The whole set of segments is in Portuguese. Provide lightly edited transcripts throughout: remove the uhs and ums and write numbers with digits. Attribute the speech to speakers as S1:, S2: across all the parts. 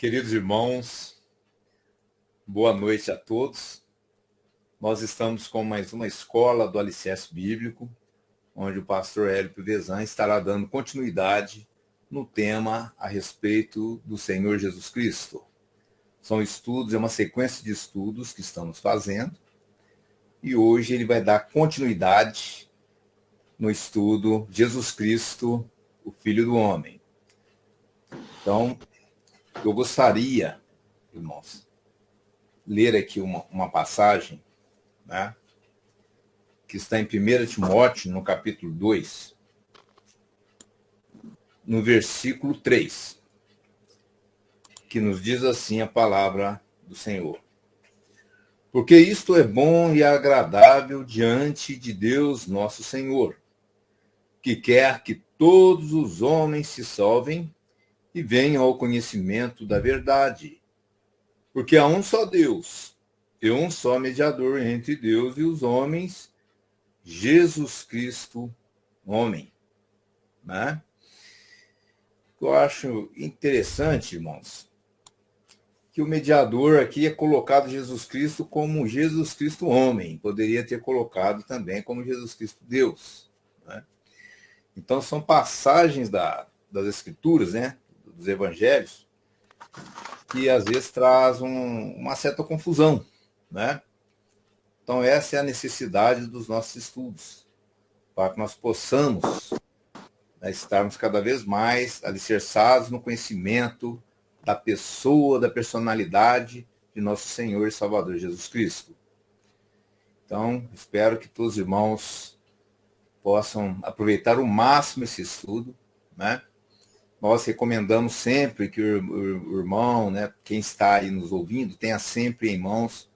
S1: Queridos irmãos, boa noite a todos. Nós estamos com mais uma escola do Alicerce Bíblico, onde o pastor Hélio Piovesan estará dando continuidade no tema a respeito do Senhor Jesus Cristo. São estudos, é uma sequência de estudos que estamos fazendo, e hoje ele vai dar continuidade no estudo Jesus Cristo, o Filho do Homem. Então, eu gostaria, irmãos, ler aqui uma passagem, né, que está em 1 Timóteo, no capítulo 2, no versículo 3, que nos diz assim a palavra do Senhor. Porque isto é bom e agradável diante de Deus nosso Senhor, que quer que todos os homens se salvem e venham ao conhecimento da verdade. Porque há um só Deus e um só mediador entre Deus e os homens, Jesus Cristo, homem. Né? Eu acho interessante, irmãos, que o mediador aqui é colocado Jesus Cristo como Jesus Cristo homem. Poderia ter colocado também como Jesus Cristo Deus. Né? Então são passagens das Escrituras, né? Dos Evangelhos, que às vezes traz uma certa confusão, né? Então essa é a necessidade dos nossos estudos, para que nós possamos, né, estarmos cada vez mais alicerçados no conhecimento da pessoa, da personalidade de nosso Senhor e Salvador Jesus Cristo. Então, espero que todos os irmãos possam aproveitar ao máximo esse estudo, né? Nós recomendamos sempre que o irmão, né, quem está aí nos ouvindo, tenha sempre em mãos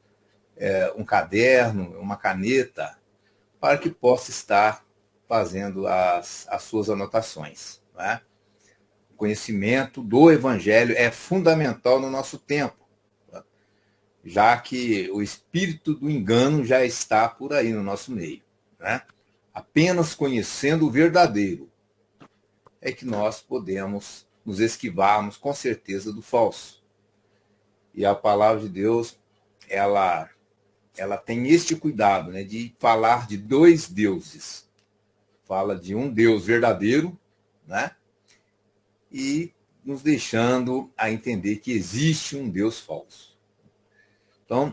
S1: um caderno, uma caneta, para que possa estar fazendo as suas anotações. Né? O conhecimento do Evangelho é fundamental no nosso tempo, já que o espírito do engano já está por aí no nosso meio. Né? Apenas conhecendo o verdadeiro é que nós podemos nos esquivarmos com certeza do falso. E a palavra de Deus, ela tem este cuidado, né, de falar de dois deuses. Fala de um Deus verdadeiro, né, e nos deixando a entender que existe um Deus falso. Então,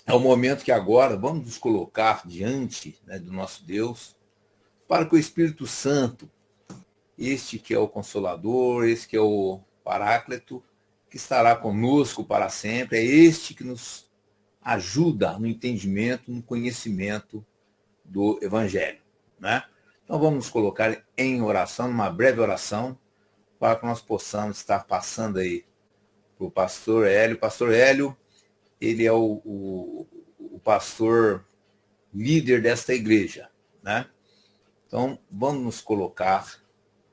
S1: é o momento que agora vamos nos colocar diante, né, do nosso Deus, para que o Espírito Santo, este que é o Consolador, este que é o Paráclito, que estará conosco para sempre, é este que nos ajuda no entendimento, no conhecimento do Evangelho. Né? Então vamos nos colocar em oração, numa breve oração, para que nós possamos estar passando aí para o pastor Hélio. O pastor Hélio, ele é o pastor líder desta igreja. Né? Então vamos nos colocar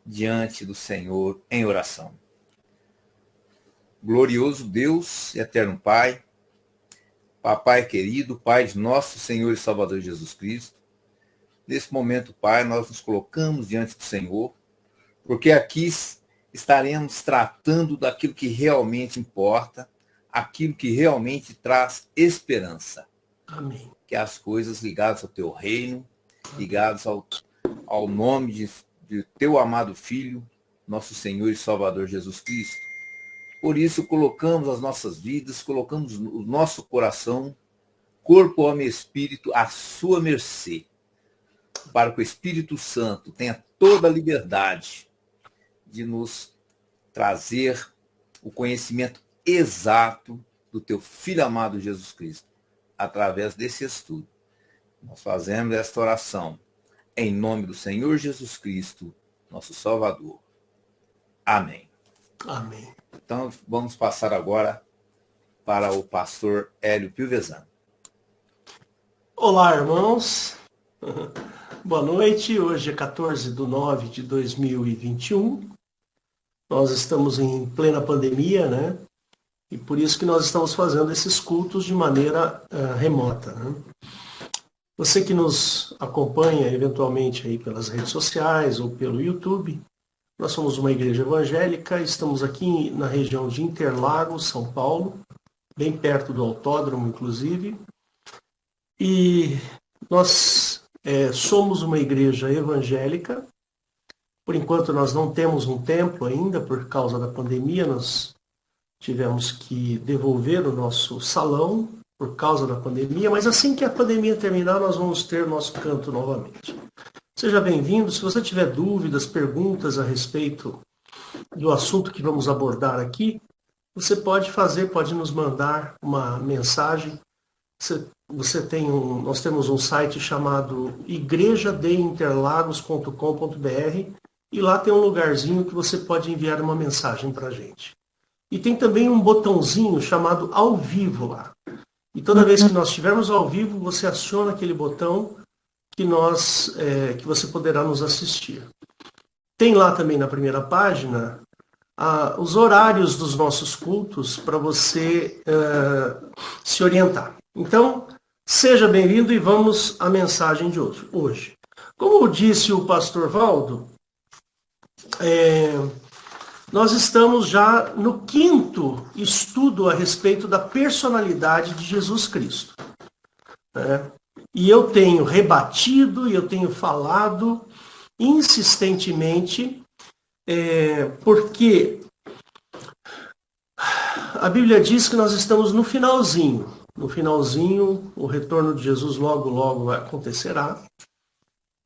S1: diante do Senhor em oração. Glorioso Deus e eterno Pai, Papai querido, Pai de nosso Senhor e Salvador Jesus Cristo, nesse momento, Pai, nós nos colocamos diante do Senhor, porque aqui estaremos tratando daquilo que realmente importa, aquilo que realmente traz esperança.
S2: Amém.
S1: Que é as coisas ligadas ao teu reino, ligadas ao nome de teu amado Filho, nosso Senhor e Salvador Jesus Cristo. Por isso, colocamos as nossas vidas, colocamos o nosso coração, corpo, alma e espírito, à sua mercê, para que o Espírito Santo tenha toda a liberdade de nos trazer o conhecimento exato do teu Filho amado Jesus Cristo, através desse estudo. Nós fazemos esta oração em nome do Senhor Jesus Cristo, nosso Salvador. Amém.
S2: Amém.
S1: Então, vamos passar agora para o pastor Hélio Piovesan.
S2: Olá, irmãos. Boa noite. Hoje é 14/9/2021. Nós estamos em plena pandemia, né? E por isso que nós estamos fazendo esses cultos de maneira remota. Né? Você que nos acompanha eventualmente aí pelas redes sociais ou pelo YouTube, Nós somos uma igreja evangélica, estamos aqui na região de Interlagos, São Paulo, bem perto do autódromo, inclusive. E nós somos uma igreja evangélica. Por enquanto nós não temos um templo ainda, por causa da pandemia. Nós tivemos que devolver o nosso salão por causa da pandemia, mas assim que a pandemia terminar, nós vamos ter nosso canto novamente. Seja bem-vindo. Se você tiver dúvidas, perguntas a respeito do assunto que vamos abordar aqui, você pode nos mandar uma mensagem. Nós temos um site chamado igrejadeinterlagos.com.br e lá tem um lugarzinho que você pode enviar uma mensagem para a gente. E tem também um botãozinho chamado ao vivo lá. E toda vez que nós estivermos ao vivo, você aciona aquele botão que você poderá nos assistir. Tem lá também na primeira página os horários dos nossos cultos para você se orientar. Então, seja bem-vindo e vamos à mensagem de hoje. Como disse o pastor Valdo, nós estamos já no 5º estudo a respeito da personalidade de Jesus Cristo. E eu tenho rebatido e eu tenho falado insistentemente, porque a Bíblia diz que nós estamos no finalzinho. No finalzinho, o retorno de Jesus logo, logo acontecerá.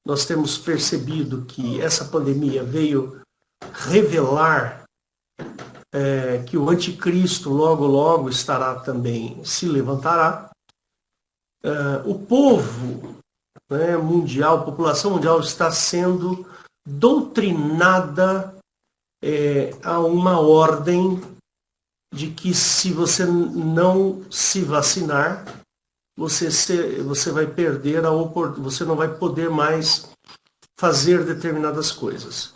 S2: Nós temos percebido que essa pandemia veio revelar que o anticristo logo, logo se levantará. O povo mundial, a população mundial está sendo doutrinada a uma ordem de que se você não se vacinar, você vai perder você não vai poder mais fazer determinadas coisas.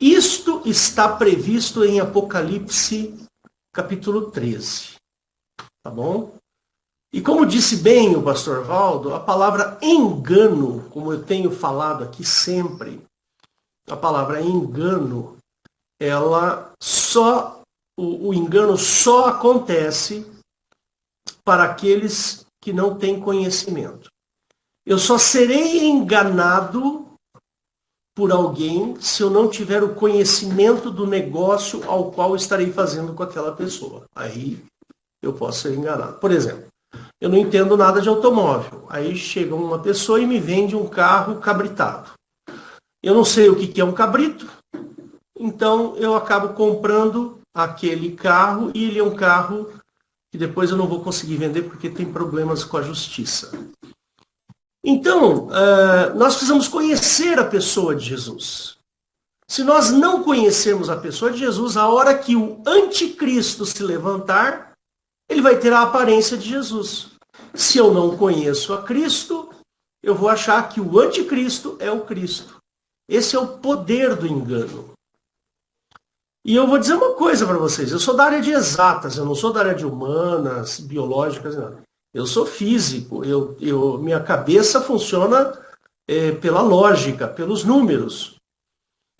S2: Isto está previsto em Apocalipse, capítulo 13. Tá bom? E como disse bem o pastor Valdo, a palavra engano, como eu tenho falado aqui sempre, a palavra engano, o engano só acontece para aqueles que não têm conhecimento. Eu só serei enganado por alguém se eu não tiver o conhecimento do negócio ao qual estarei fazendo com aquela pessoa. Aí eu posso ser enganado. Por exemplo, eu não entendo nada de automóvel. Aí chega uma pessoa e me vende um carro cabritado. Eu não sei o que é um cabrito, então eu acabo comprando aquele carro e ele é um carro que depois eu não vou conseguir vender porque tem problemas com a justiça. Então, nós precisamos conhecer a pessoa de Jesus. Se nós não conhecermos a pessoa de Jesus, a hora que o anticristo se levantar, ele vai ter a aparência de Jesus. Se eu não conheço a Cristo, eu vou achar que o anticristo é o Cristo. Esse é o poder do engano. E eu vou dizer uma coisa para vocês. Eu sou da área de exatas, eu não sou da área de humanas, biológicas, não. Eu sou físico. Minha cabeça funciona pela lógica, pelos números.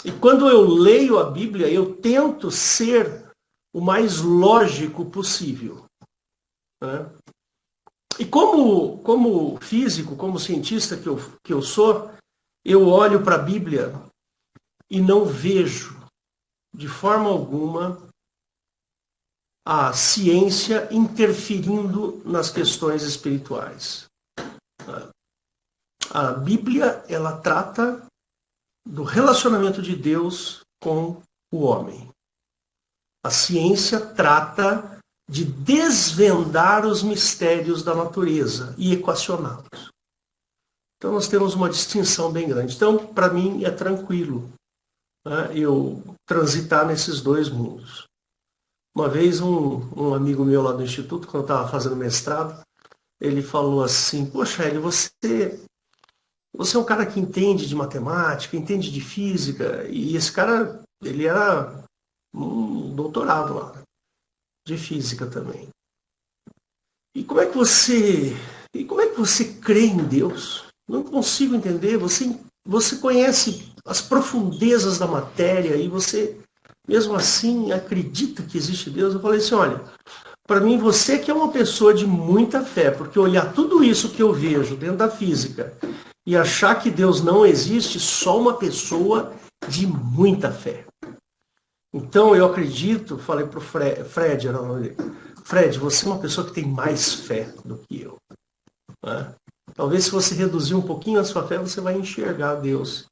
S2: E quando eu leio a Bíblia, eu tento ser o mais lógico possível. Né? E como físico, como cientista que eu sou, eu olho para a Bíblia e não vejo, de forma alguma, a ciência interferindo nas questões espirituais. A Bíblia, ela trata do relacionamento de Deus com o homem. A ciência trata de desvendar os mistérios da natureza e equacioná-los. Então nós temos uma distinção bem grande. Então, para mim, é tranquilo, né, eu transitar nesses dois mundos. Uma vez um amigo meu lá do Instituto, quando eu estava fazendo mestrado, ele falou assim: poxa, Hélio, você é um cara que entende de matemática, entende de física, e esse cara, ele era um doutorado lá, de física também. E como é que você crê em Deus? Não consigo entender. Você você conhece as profundezas da matéria e você, mesmo assim, acredita que existe Deus? Eu falei assim, olha, para mim você que é uma pessoa de muita fé, porque olhar tudo isso que eu vejo dentro da física e achar que Deus não existe, só uma pessoa de muita fé. Então eu acredito, falei para o Fred, Fred, você é uma pessoa que tem mais fé do que eu. Né? Talvez se você reduzir um pouquinho a sua fé, você vai enxergar Deus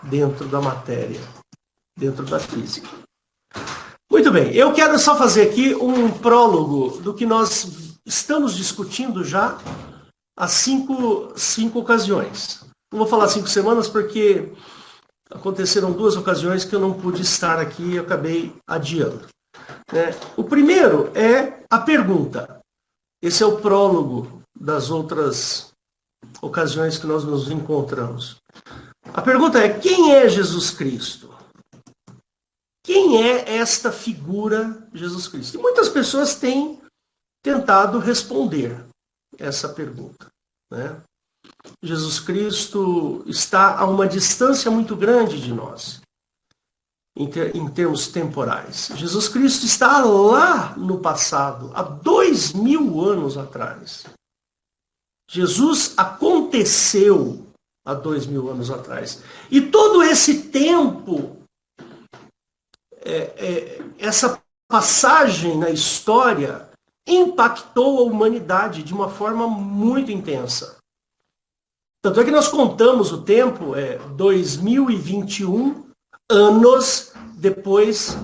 S2: dentro da matéria, dentro da física. Muito bem, eu quero só fazer aqui um prólogo do que nós estamos discutindo já há cinco ocasiões. Não vou falar 5 semanas porque aconteceram 2 ocasiões que eu não pude estar aqui e acabei adiando. O primeiro é a pergunta. Esse é o prólogo das outras ocasiões que nós nos encontramos. A pergunta é, quem é Jesus Cristo? Quem é esta figura Jesus Cristo? E muitas pessoas têm tentado responder essa pergunta. Né? Jesus Cristo está a uma distância muito grande de nós, em termos temporais. Jesus Cristo está lá no passado, há 2000 anos atrás. Jesus aconteceu há 2000 anos atrás. E todo esse tempo, essa passagem na história impactou a humanidade de uma forma muito intensa. Tanto é que nós contamos o tempo, 2021 anos depois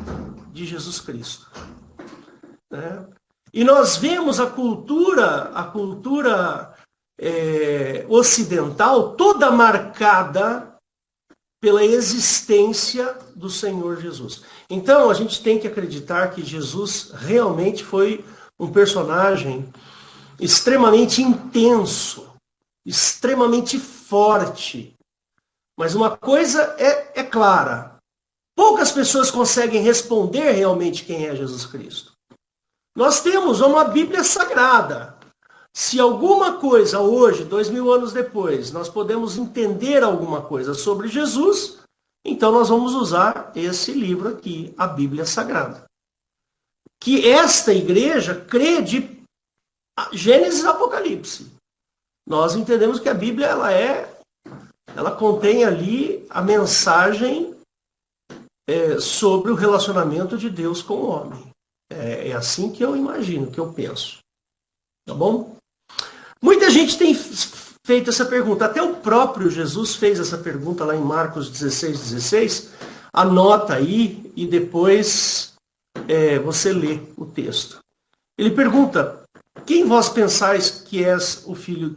S2: de Jesus Cristo. Né? E nós vemos a cultura ocidental toda marcada pela existência do Senhor Jesus. Então a gente tem que acreditar que Jesus realmente foi um personagem extremamente intenso, extremamente forte. Mas uma coisa é clara, poucas pessoas conseguem responder realmente quem é Jesus Cristo. Nós temos uma Bíblia Sagrada. Se alguma coisa hoje, 2000 anos depois, nós podemos entender alguma coisa sobre Jesus, então nós vamos usar esse livro aqui, a Bíblia Sagrada. Que esta igreja crê de Gênesis e Apocalipse. Nós entendemos que a Bíblia ela contém ali a mensagem sobre o relacionamento de Deus com o homem. É assim que eu imagino, que eu penso. Tá bom? Muita gente tem feito essa pergunta. Até o próprio Jesus fez essa pergunta lá em Marcos 16:16. Anota aí e depois você lê o texto. Ele pergunta, quem vós pensais que és o filho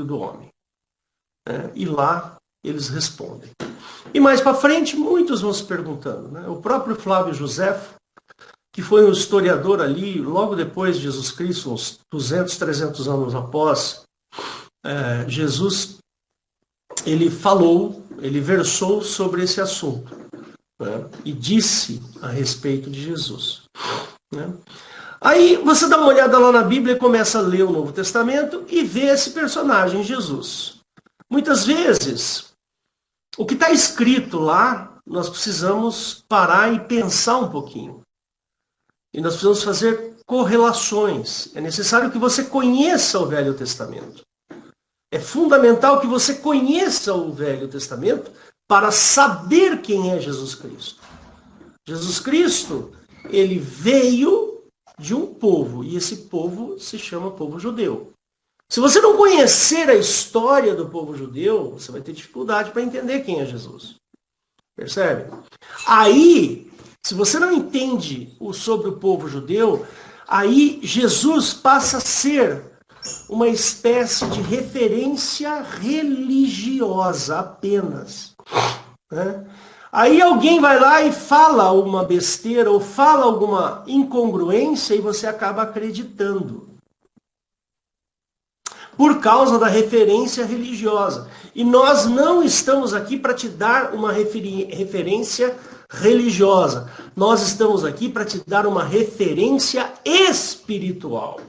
S2: do homem? E lá eles respondem. E mais para frente, muitos vão se perguntando. Né? O próprio Flávio Josefo, que foi um historiador ali, logo depois de Jesus Cristo, uns 200, 300 anos após Jesus, ele versou sobre esse assunto, né? E disse a respeito de Jesus. Né? Aí você dá uma olhada lá na Bíblia e começa a ler o Novo Testamento e vê esse personagem, Jesus. Muitas vezes, o que está escrito lá, nós precisamos parar e pensar um pouquinho. E nós precisamos fazer correlações. É necessário que você conheça o Velho Testamento. É fundamental que você conheça o Velho Testamento para saber quem é Jesus Cristo. Jesus Cristo, ele veio de um povo, e esse povo se chama povo judeu. Se você não conhecer a história do povo judeu, você vai ter dificuldade para entender quem é Jesus. Percebe? Aí, se você não entende sobre o povo judeu, aí Jesus passa a ser uma espécie de referência religiosa apenas. Né? Aí alguém vai lá e fala uma besteira ou fala alguma incongruência e você acaba acreditando. Por causa da referência religiosa. E nós não estamos aqui para te dar uma referência religiosa. Nós estamos aqui para te dar uma referência espiritual.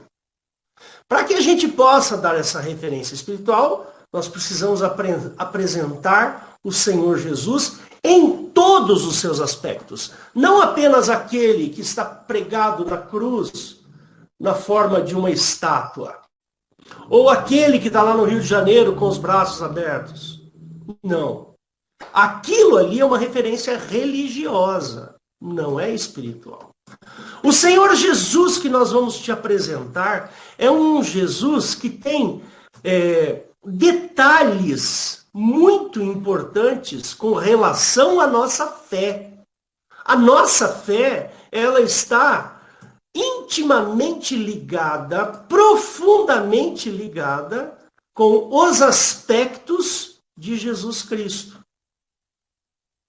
S2: Para que a gente possa dar essa referência espiritual, nós precisamos apresentar o Senhor Jesus em todos os seus aspectos. Não apenas aquele que está pregado na cruz, na forma de uma estátua. Ou aquele que está lá no Rio de Janeiro com os braços abertos. Não. Aquilo ali é uma referência religiosa, não é espiritual. O Senhor Jesus que nós vamos te apresentar é um Jesus que tem detalhes muito importantes com relação à nossa fé. A nossa fé, ela está intimamente ligada, profundamente ligada com os aspectos de Jesus Cristo.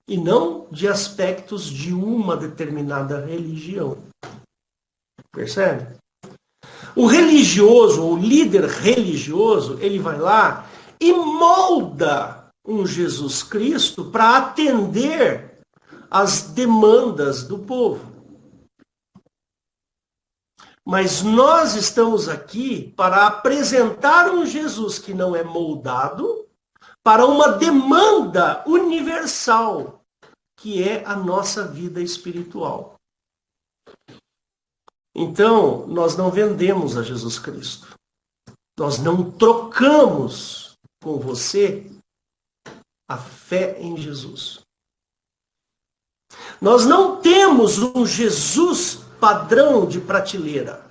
S2: E não de aspectos de uma determinada religião. Percebe? O religioso, o líder religioso, ele vai lá e molda um Jesus Cristo para atender às demandas do povo. Mas nós estamos aqui para apresentar um Jesus que não é moldado para uma demanda universal, que é a nossa vida espiritual. Então, nós não vendemos a Jesus Cristo. Nós não trocamos com você a fé em Jesus. Nós não temos um Jesus padrão de prateleira,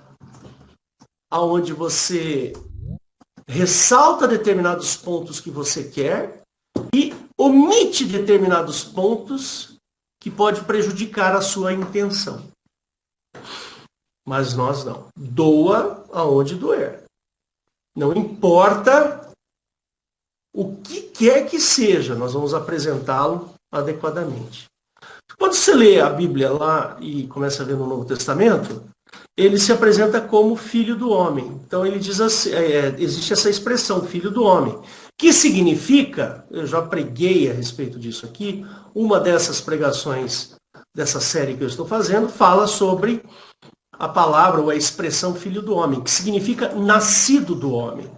S2: aonde você ressalta determinados pontos que você quer e omite determinados pontos que pode prejudicar a sua intenção. Mas nós não. Doa aonde doer. Não importa o que quer que seja, nós vamos apresentá-lo adequadamente. Quando você lê a Bíblia lá e começa a ver no Novo Testamento, ele se apresenta como filho do homem. Então ele diz assim, existe essa expressão, filho do homem, que significa, eu já preguei a respeito disso aqui, uma dessas pregações dessa série que eu estou fazendo, fala sobre a palavra ou a expressão filho do homem, que significa nascido do homem.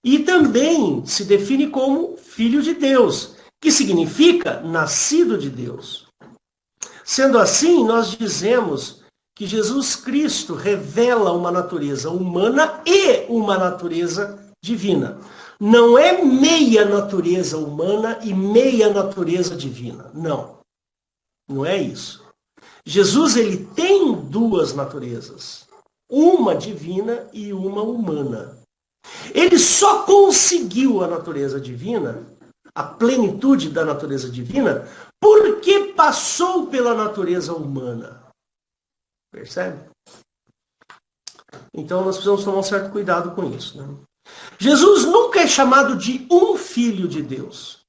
S2: E também se define como filho de Deus, que significa nascido de Deus. Sendo assim, nós dizemos que Jesus Cristo revela uma natureza humana e uma natureza divina. Não é meia natureza humana e meia natureza divina. Não. Não é isso. Jesus, ele tem duas naturezas. Uma divina e uma humana. Ele só conseguiu a natureza divina, a plenitude da natureza divina, porque passou pela natureza humana. Percebe? Então nós precisamos tomar um certo cuidado com isso, né? Jesus nunca é chamado de um filho de Deus.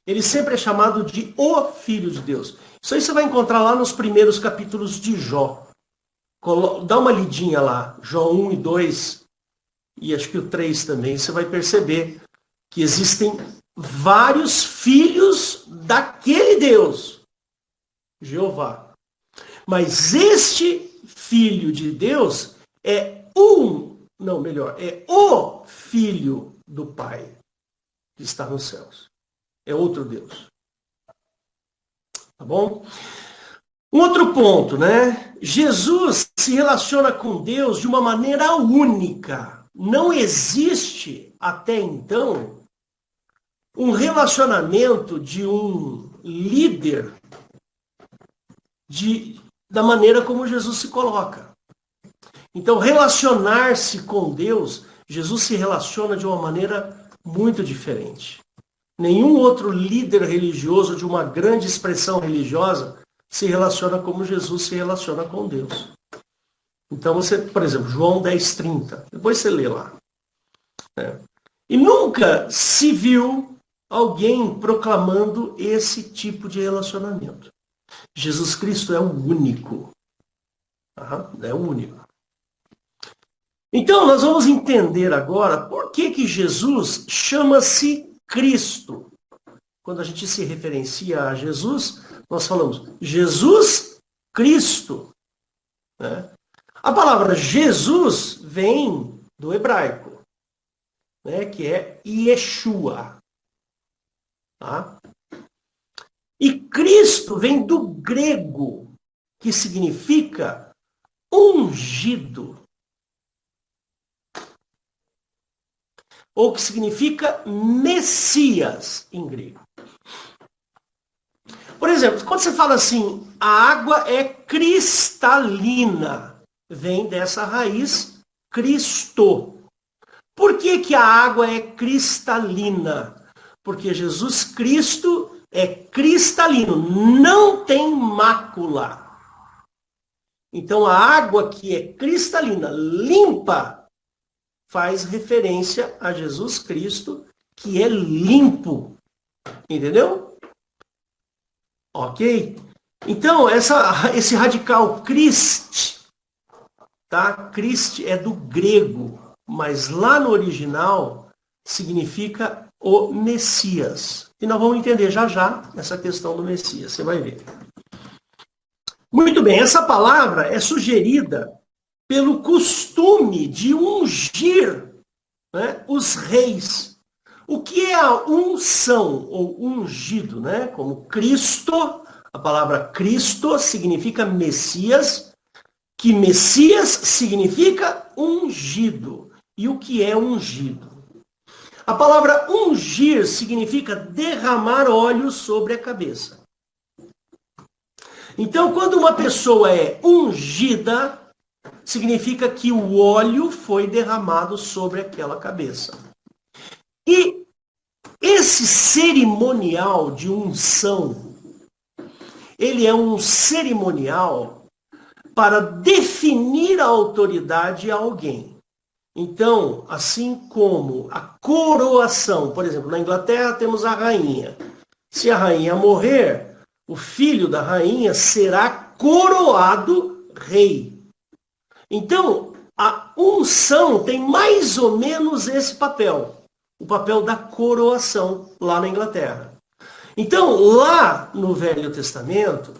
S2: Ele sempre é chamado de o Filho de Deus. Isso aí você vai encontrar lá nos primeiros capítulos de Jó. Dá uma lidinha lá, Jó 1 e 2, e acho que o 3 também. Você vai perceber que existem vários filhos daquele Deus, Jeová. Mas este Filho de Deus é o Filho do Pai, que está nos céus. É outro Deus. Tá bom? Um outro ponto, né? Jesus se relaciona com Deus de uma maneira única. Não existe, até então, um relacionamento de um líder da maneira como Jesus se coloca. Então, relacionar-se com Deus, Jesus se relaciona de uma maneira muito diferente. Nenhum outro líder religioso de uma grande expressão religiosa se relaciona como Jesus se relaciona com Deus. Então você, por exemplo, João 10:30, depois você lê lá. E nunca se viu alguém proclamando esse tipo de relacionamento. Jesus Cristo é o único. É o único. Então nós vamos entender agora por que Jesus chama-se Cristo. Quando a gente se referencia a Jesus, nós falamos Jesus Cristo. Né? A palavra Jesus vem do hebraico, né, que é Yeshua. Tá? E Cristo vem do grego, que significa ungido, ou que significa Messias em grego. Por exemplo, quando você fala assim, a água é cristalina, vem dessa raiz Cristo. Por que que a água é cristalina? Porque Jesus Cristo é cristalino, não tem mácula. Então a água que é cristalina, limpa, faz referência a Jesus Cristo, que é limpo. Entendeu? Ok? Então, esse radical Christ, tá? Christ é do grego, mas lá no original significa o Messias. E nós vamos entender já já essa questão do Messias, você vai ver. Muito bem, essa palavra é sugerida pelo costume de ungir, né, os reis. O que é a unção ou ungido, né? Como Cristo, a palavra Cristo significa Messias, que Messias significa ungido. E o que é ungido? A palavra ungir significa derramar óleo sobre a cabeça. Então, quando uma pessoa é ungida, significa que o óleo foi derramado sobre aquela cabeça. E esse cerimonial de unção, ele é um cerimonial para definir a autoridade a alguém. Então, assim como a coroação, por exemplo, na Inglaterra temos a rainha. Se a rainha morrer, o filho da rainha será coroado rei. Então, a unção tem mais ou menos esse papel. O papel da coroação lá na Inglaterra. Então, lá no Velho Testamento,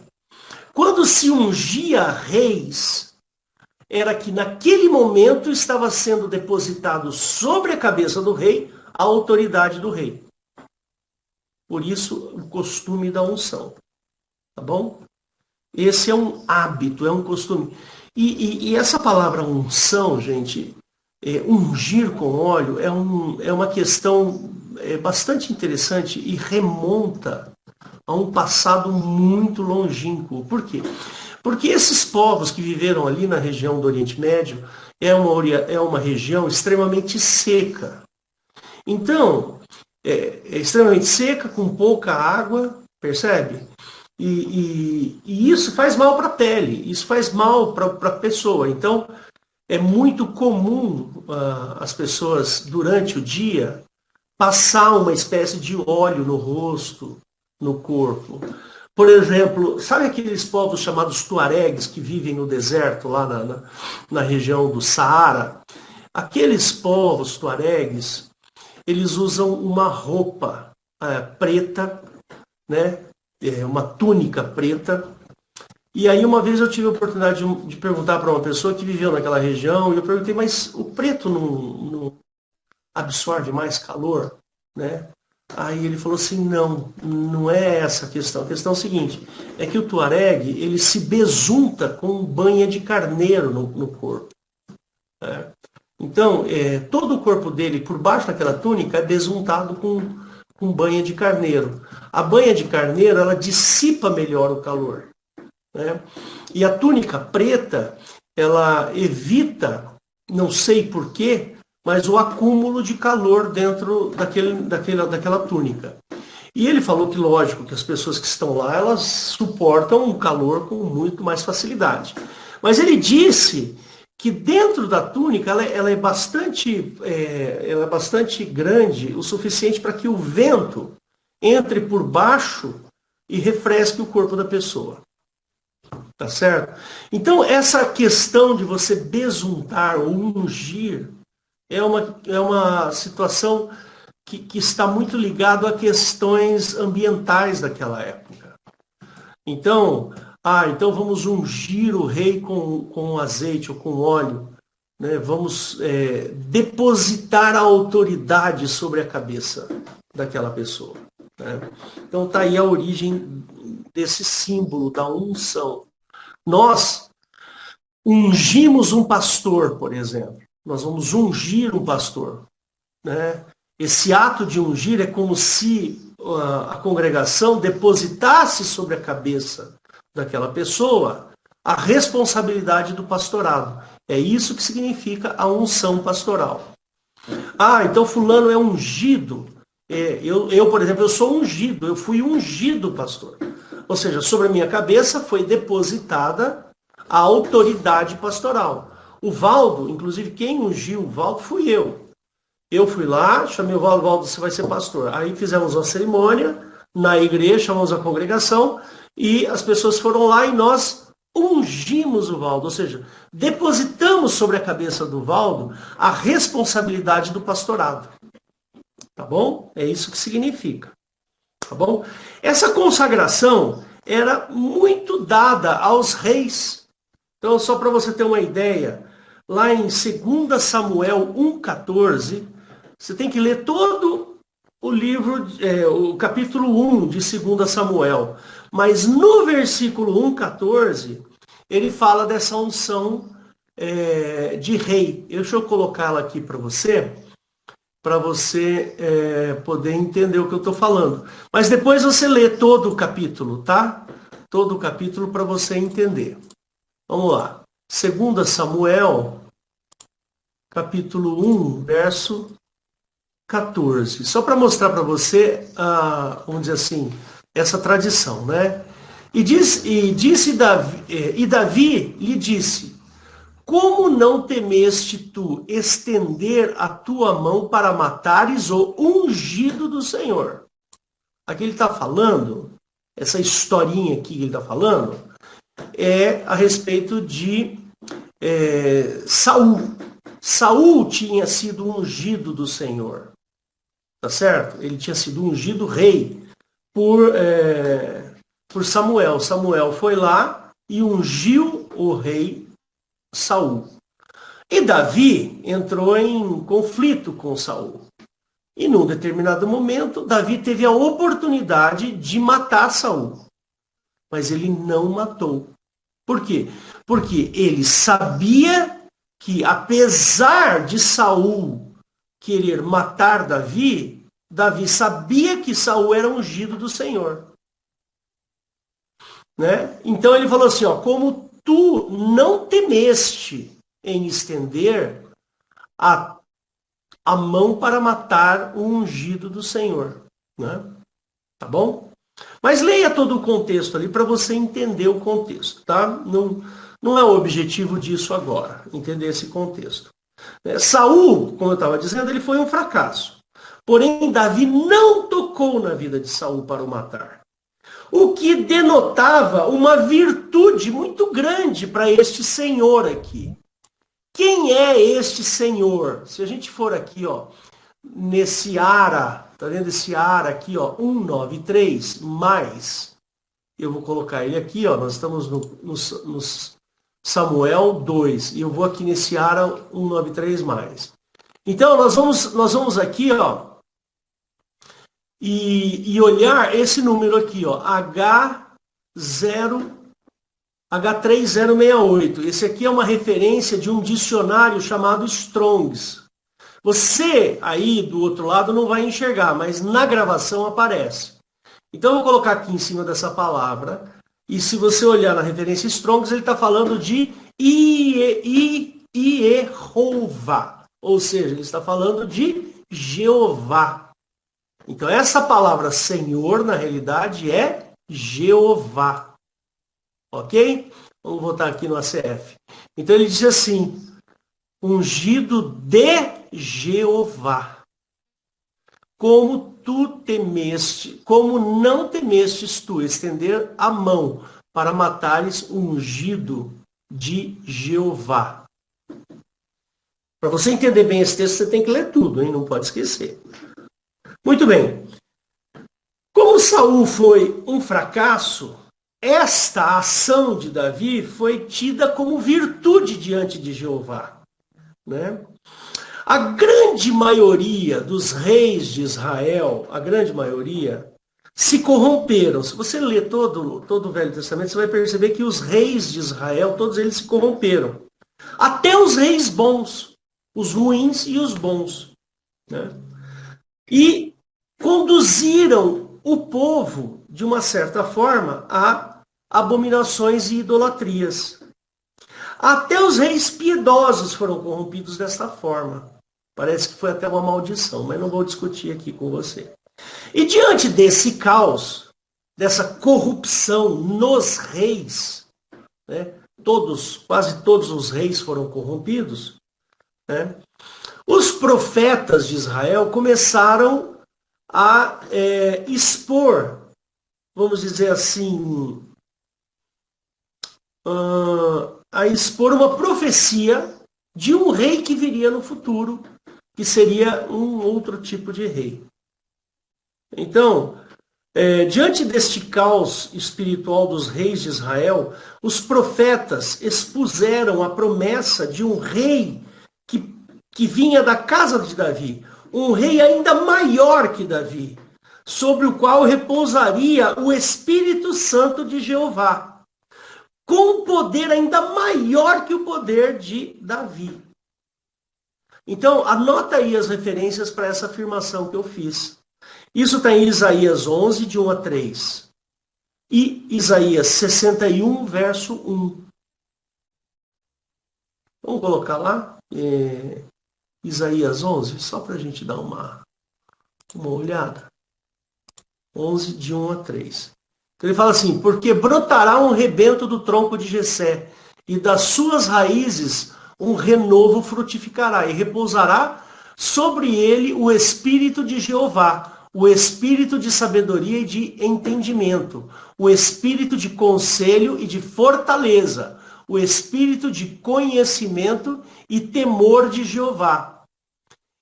S2: quando se ungia reis, era que naquele momento estava sendo depositado sobre a cabeça do rei a autoridade do rei. Por isso, o costume da unção. Tá bom? Esse é um hábito, é um costume. E essa palavra unção, gente, ungir com óleo, é uma questão bastante interessante e remonta a um passado muito longínquo. Por quê? Porque esses povos que viveram ali na região do Oriente Médio é uma região extremamente seca. Então, é extremamente seca, com pouca água, percebe? E isso faz mal para a pele, isso faz mal para a pessoa. Então, é muito comum as pessoas, durante o dia, passar uma espécie de óleo no rosto, no corpo. Por exemplo, sabe aqueles povos chamados tuaregues que vivem no deserto, lá na região do Saara? Aqueles povos tuaregues, eles usam uma roupa preta, né? Uma túnica preta. E aí uma vez eu tive a oportunidade de perguntar para uma pessoa que viveu naquela região, e eu perguntei, mas o preto não absorve mais calor, né? Aí ele falou assim, não é essa a questão. A questão é a seguinte, é que o tuareg, ele se besunta com banha de carneiro no corpo. Né? Então, todo o corpo dele, por baixo daquela túnica, é besuntado com banha de carneiro. A banha de carneiro, ela dissipa melhor o calor. Né? E a túnica preta, ela evita, não sei porquê, mas o acúmulo de calor dentro daquela túnica. E ele falou que, lógico, que as pessoas que estão lá, elas suportam o calor com muito mais facilidade. Mas ele disse que dentro da túnica ela é bastante grande, o suficiente para que o vento entre por baixo e refresque o corpo da pessoa. Tá certo? Então, essa questão de você besuntar ou ungir é uma situação que está muito ligado a questões ambientais daquela época. Então, então vamos ungir o rei com azeite ou com óleo, né? Vamos depositar a autoridade sobre a cabeça daquela pessoa. né? Então está aí a origem desse símbolo da unção. Nós ungimos um pastor, por exemplo. Nós vamos ungir um pastor, né? Esse ato de ungir é como se a congregação depositasse sobre a cabeça daquela pessoa a responsabilidade do pastorado. É isso que significa a unção pastoral. Ah, então fulano é ungido. Por exemplo, eu sou ungido, eu fui ungido, pastor. Ou seja, sobre a minha cabeça foi depositada a autoridade pastoral. O Valdo, inclusive quem ungiu o Valdo fui eu. Eu fui lá, chamei o Valdo, Valdo, você vai ser pastor. Aí fizemos uma cerimônia na igreja, chamamos a congregação e as pessoas foram lá e nós ungimos o Valdo, ou seja, depositamos sobre a cabeça do Valdo a responsabilidade do pastorado. Tá bom? É isso que significa. Tá bom? Essa consagração era muito dada aos reis. Então, só para você ter uma ideia, lá em 2 Samuel 1,14, você tem que ler todo o livro, o capítulo 1 de 2 Samuel. Mas no versículo 1,14, ele fala dessa unção de rei. Deixa eu colocá-la aqui para você poder entender o que eu estou falando. Mas depois você lê todo o capítulo, tá? Todo o capítulo para você entender. Vamos lá. 2 Samuel, capítulo 1, verso 14. Só para mostrar para você, vamos dizer assim, essa tradição, né? Davi lhe disse: como não temeste tu estender a tua mão para matares o ungido do Senhor? Aqui ele está falando, essa historinha aqui que ele está falando, é a respeito de Saul. Saul tinha sido ungido do Senhor. Tá certo? Ele tinha sido ungido rei por Samuel. Samuel foi lá e ungiu o rei Saul. E Davi entrou em conflito com Saul. E num determinado momento, Davi teve a oportunidade de matar Saul. Mas ele não matou. Por quê? Porque ele sabia que, apesar de Saul querer matar Davi, Davi sabia que Saul era ungido do Senhor. Né? Então ele falou assim, como tu não temeste em estender a mão para matar o ungido do Senhor. Né? Tá bom? Mas leia todo o contexto ali para você entender o contexto. Tá? Não é o objetivo disso agora, entender esse contexto. Saul, como eu estava dizendo, ele foi um fracasso. Porém, Davi não tocou na vida de Saul para o matar. O que denotava uma virtude muito grande para este senhor aqui. Quem é este senhor? Se a gente for aqui, nesse ara, tá vendo esse ara aqui, 193, mais, eu vou colocar ele aqui, nós estamos no Samuel 2, e eu vou aqui nesse ara 193 mais. Então, nós vamos aqui, e olhar esse número aqui, H3068. Esse aqui é uma referência de um dicionário chamado Strong's. Você aí do outro lado não vai enxergar, mas na gravação aparece. Então eu vou colocar aqui em cima dessa palavra, e se você olhar na referência Strong's, ele está falando de Iehová, ou seja, ele está falando de Jeová. Então essa palavra Senhor, na realidade, é Jeová. Ok? Vamos voltar aqui no ACF. Então ele diz assim, ungido de Jeová. Como não temestes tu estender a mão para matares o ungido de Jeová. Para você entender bem esse texto, você tem que ler tudo, hein? Não pode esquecer. Muito bem. Como Saul foi um fracasso, esta ação de Davi foi tida como virtude diante de Jeová. Né? A grande maioria dos reis de Israel, a grande maioria, se corromperam. Se você lê todo o Velho Testamento, você vai perceber que os reis de Israel, todos eles se corromperam. Até os reis bons, os ruins e os bons. Né? E conduziram o povo, de uma certa forma, a abominações e idolatrias. Até os reis piedosos foram corrompidos desta forma. Parece que foi até uma maldição, mas não vou discutir aqui com você. E diante desse caos, dessa corrupção nos reis, né, quase todos os reis foram corrompidos, né, os profetas de Israel começaram a expor, vamos dizer assim, a expor uma profecia de um rei que viria no futuro, que seria um outro tipo de rei. Então, diante deste caos espiritual dos reis de Israel, os profetas expuseram a promessa de um rei que vinha da casa de Davi, um rei ainda maior que Davi, sobre o qual repousaria o Espírito Santo de Jeová, com um poder ainda maior que o poder de Davi. Então, anota aí as referências para essa afirmação que eu fiz. Isso está em Isaías 11, de 1 a 3. E Isaías 61, verso 1. Vamos colocar lá? Isaías 11, só para a gente dar uma olhada. 11, de 1 a 3. Então ele fala assim, porque brotará um rebento do tronco de Jessé, e das suas raízes um renovo frutificará, e repousará sobre ele o Espírito de Jeová, o Espírito de sabedoria e de entendimento, o Espírito de conselho e de fortaleza, o Espírito de conhecimento e temor de Jeová.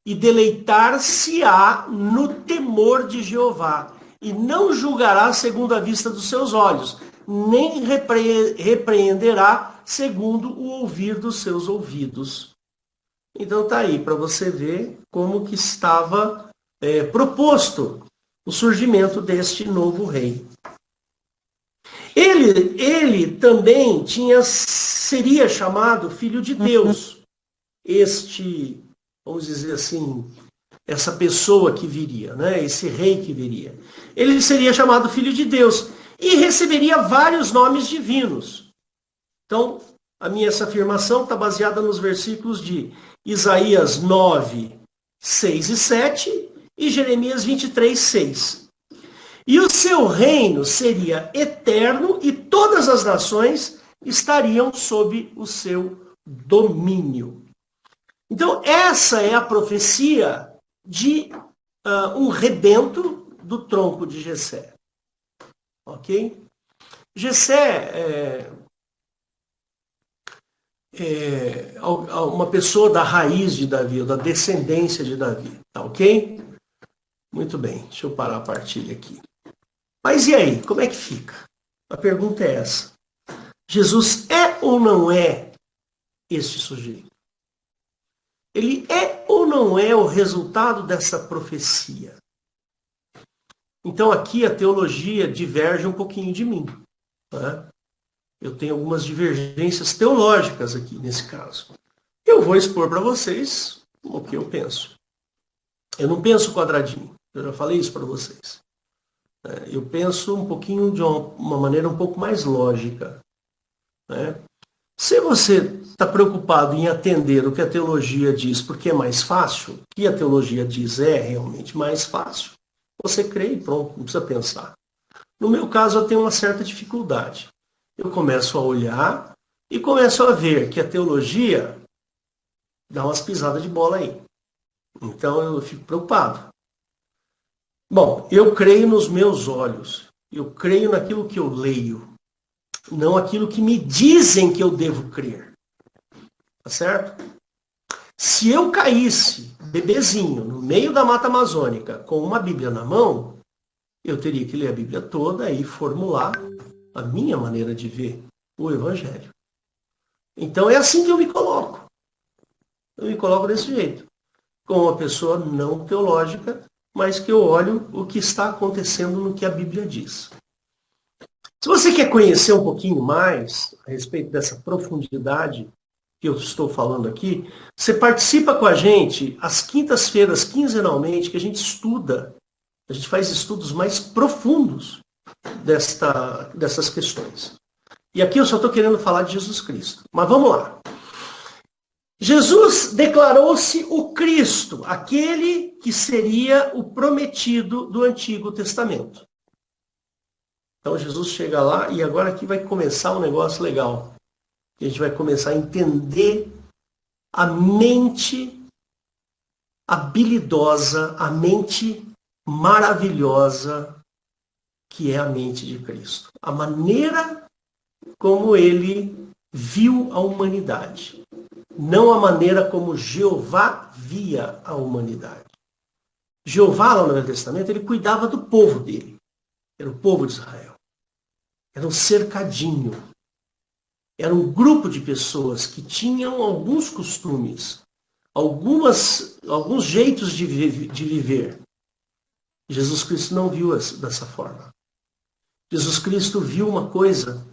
S2: E deleitar-se-á no temor de Jeová, e não julgará segundo a vista dos seus olhos, nem repreenderá segundo o ouvir dos seus ouvidos. Então tá aí, para você ver como que estava proposto o surgimento deste novo rei. Ele também seria chamado Filho de Deus. Vamos dizer assim, essa pessoa que viria, né? Esse rei que viria. Ele seria chamado Filho de Deus e receberia vários nomes divinos. Então, essa afirmação está baseada nos versículos de Isaías 9, 6 e 7 e Jeremias 23, 6. E o seu reino seria eterno e todas as nações estariam sob o seu domínio. Então, essa é a profecia de um rebento do tronco de Jessé. Ok? Jessé é uma pessoa da raiz de Davi, ou da descendência de Davi. Tá ok? Muito bem, deixa eu parar a partilha aqui. Mas e aí, como é que fica? A pergunta é essa. Jesus é ou não é este sujeito? Ele é ou não é o resultado dessa profecia? Então aqui a teologia diverge um pouquinho de mim. Né? Eu tenho algumas divergências teológicas aqui nesse caso. Eu vou expor para vocês o que eu penso. Eu não penso quadradinho, eu já falei isso para vocês. Eu penso um pouquinho de uma maneira um pouco mais lógica. Né? Se você está preocupado em atender o que a teologia diz porque é mais fácil, o que a teologia diz é realmente mais fácil, você crê e pronto, não precisa pensar. No meu caso, eu tenho uma certa dificuldade. Eu começo a olhar e começo a ver que a teologia dá umas pisadas de bola aí. Então eu fico preocupado. Bom, eu creio nos meus olhos. Eu creio naquilo que eu leio. Não aquilo que me dizem que eu devo crer. Tá certo? Se eu caísse, bebezinho, no meio da Mata Amazônica, com uma Bíblia na mão, eu teria que ler a Bíblia toda e formular a minha maneira de ver o Evangelho. Então é assim que eu me coloco. Eu me coloco desse jeito. Como uma pessoa não teológica mas que eu olho o que está acontecendo no que a Bíblia diz. Se você quer conhecer um pouquinho mais a respeito dessa profundidade que eu estou falando aqui, você participa com a gente às quintas-feiras, quinzenalmente, que a gente estuda, a gente faz estudos mais profundos dessas questões. E aqui eu só estou querendo falar de Jesus Cristo. Mas vamos lá. Jesus declarou-se o Cristo, aquele que seria o prometido do Antigo Testamento. Então Jesus chega lá e agora aqui vai começar um negócio legal. A gente vai começar a entender a mente habilidosa, a mente maravilhosa que é a mente de Cristo. A maneira como ele viu a humanidade. Não a maneira como Jeová via a humanidade. Jeová, lá no Velho Testamento, ele cuidava do povo dele. Era o povo de Israel. Era um cercadinho. Era um grupo de pessoas que tinham alguns costumes, alguns jeitos de viver. Jesus Cristo não viu dessa forma. Jesus Cristo viu uma coisa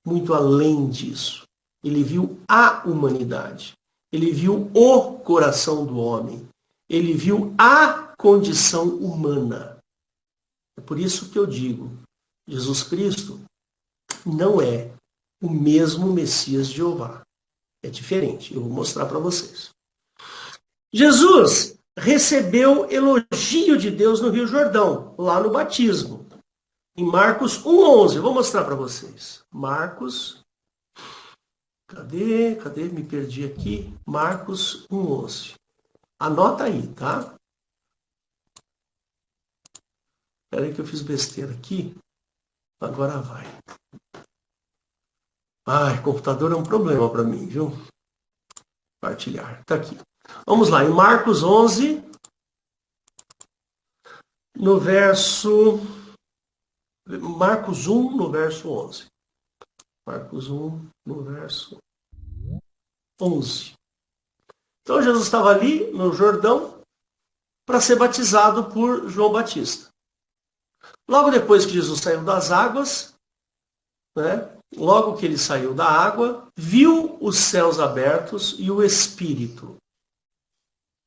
S2: muito além disso. Ele viu a humanidade. Ele viu o coração do homem. Ele viu a condição humana. É por isso que eu digo, Jesus Cristo não é o mesmo Messias de Jeová. É diferente. Eu vou mostrar para vocês. Jesus recebeu elogio de Deus no Rio Jordão, lá no batismo. Em Marcos 1,11. Eu vou mostrar para vocês. Marcos. Cadê? Me perdi aqui. Marcos 1,11. Anota aí, tá? Espera aí que eu fiz besteira aqui. Agora vai. Ai, computador é um problema para mim, viu? Compartilhar. Tá aqui. Vamos lá. Em Marcos 11, no verso... Marcos 1, no verso 11. Marcos 1, no verso 11. Então Jesus estava ali no Jordão para ser batizado por João Batista. Logo depois que Jesus saiu das águas, né, logo que ele saiu da água, viu os céus abertos e o Espírito.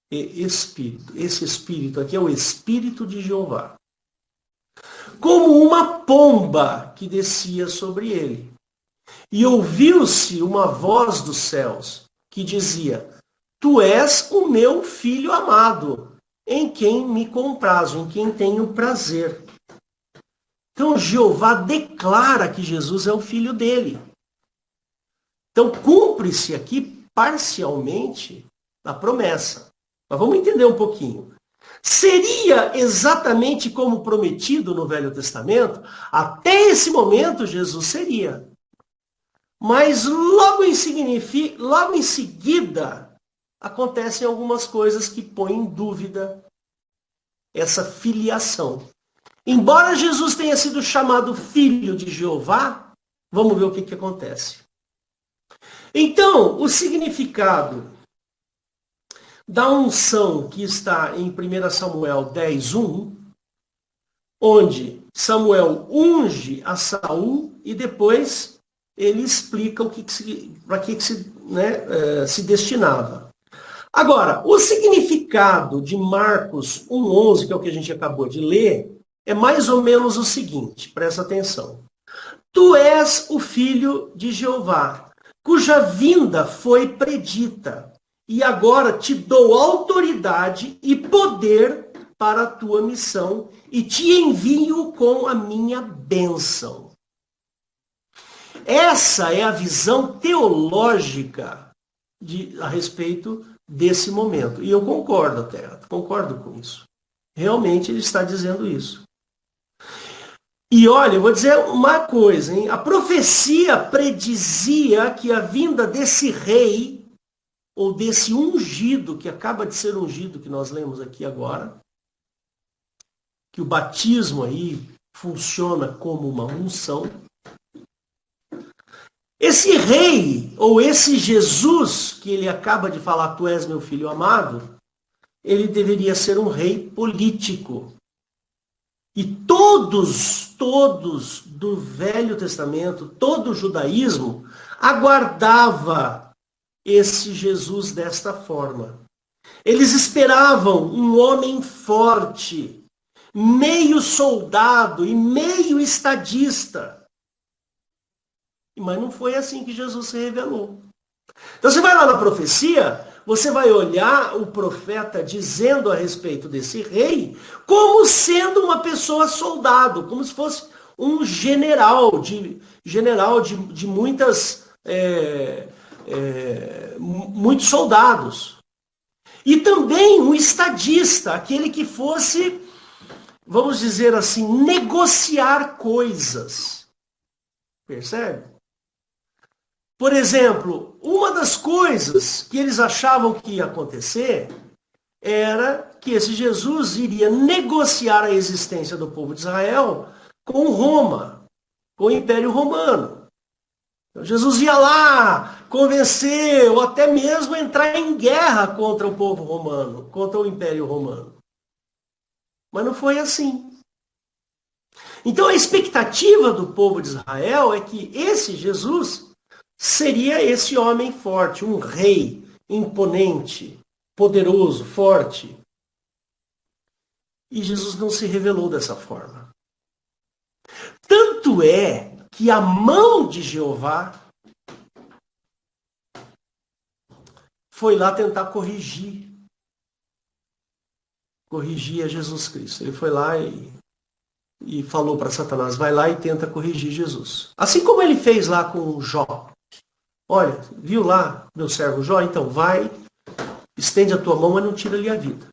S2: Esse Espírito aqui é o Espírito de Jeová. Como uma pomba que descia sobre ele. E ouviu-se uma voz dos céus que dizia: Tu és o meu filho amado, em quem me comprazo, em quem tenho prazer. Então Jeová declara que Jesus é o filho dele. Então cumpre-se aqui parcialmente a promessa. Mas vamos entender um pouquinho. Seria exatamente como prometido no Velho Testamento? Até esse momento Jesus seria. Mas logo em seguida acontecem algumas coisas que põem em dúvida essa filiação. Embora Jesus tenha sido chamado filho de Jeová, vamos ver o que acontece. Então, o significado da unção que está em 1 Samuel 10:1, onde Samuel unge a Saul e depois ele explica para que se destinava. Agora, o significado de Marcos 1,11, que é o que a gente acabou de ler, é mais ou menos o seguinte, presta atenção. Tu és o filho de Jeová, cuja vinda foi predita, e agora te dou autoridade e poder para a tua missão, e te envio com a minha bênção. Essa é a visão teológica a respeito desse momento. E eu concordo com isso. Realmente ele está dizendo isso. E olha, eu vou dizer uma coisa, hein? A profecia predizia que a vinda desse rei, ou desse ungido, que acaba de ser ungido, que nós lemos aqui agora, que o batismo aí funciona como uma unção. Esse rei, ou esse Jesus, que ele acaba de falar, tu és meu filho amado, ele deveria ser um rei político. E todos do Velho Testamento, todo o judaísmo, aguardava esse Jesus desta forma. Eles esperavam um homem forte, meio soldado e meio estadista. Mas não foi assim que Jesus se revelou. Então você vai lá na profecia, você vai olhar o profeta dizendo a respeito desse rei como sendo uma pessoa soldado, como se fosse um general de muitos soldados. E também um estadista, aquele que fosse, vamos dizer assim, negociar coisas. Percebe? Por exemplo, uma das coisas que eles achavam que ia acontecer era que esse Jesus iria negociar a existência do povo de Israel com Roma, com o Império Romano. Então, Jesus ia lá convencer ou até mesmo entrar em guerra contra o povo romano, contra o Império Romano. Mas não foi assim. Então a expectativa do povo de Israel é que esse Jesus seria esse homem forte, um rei imponente, poderoso, forte. E Jesus não se revelou dessa forma. Tanto é que a mão de Jeová foi lá tentar corrigir a Jesus Cristo. Ele foi lá e falou para Satanás, vai lá e tenta corrigir Jesus. Assim como ele fez lá com Jó. Olha, viu lá meu servo Jó? Então vai, estende a tua mão, mas não tira-lhe a vida.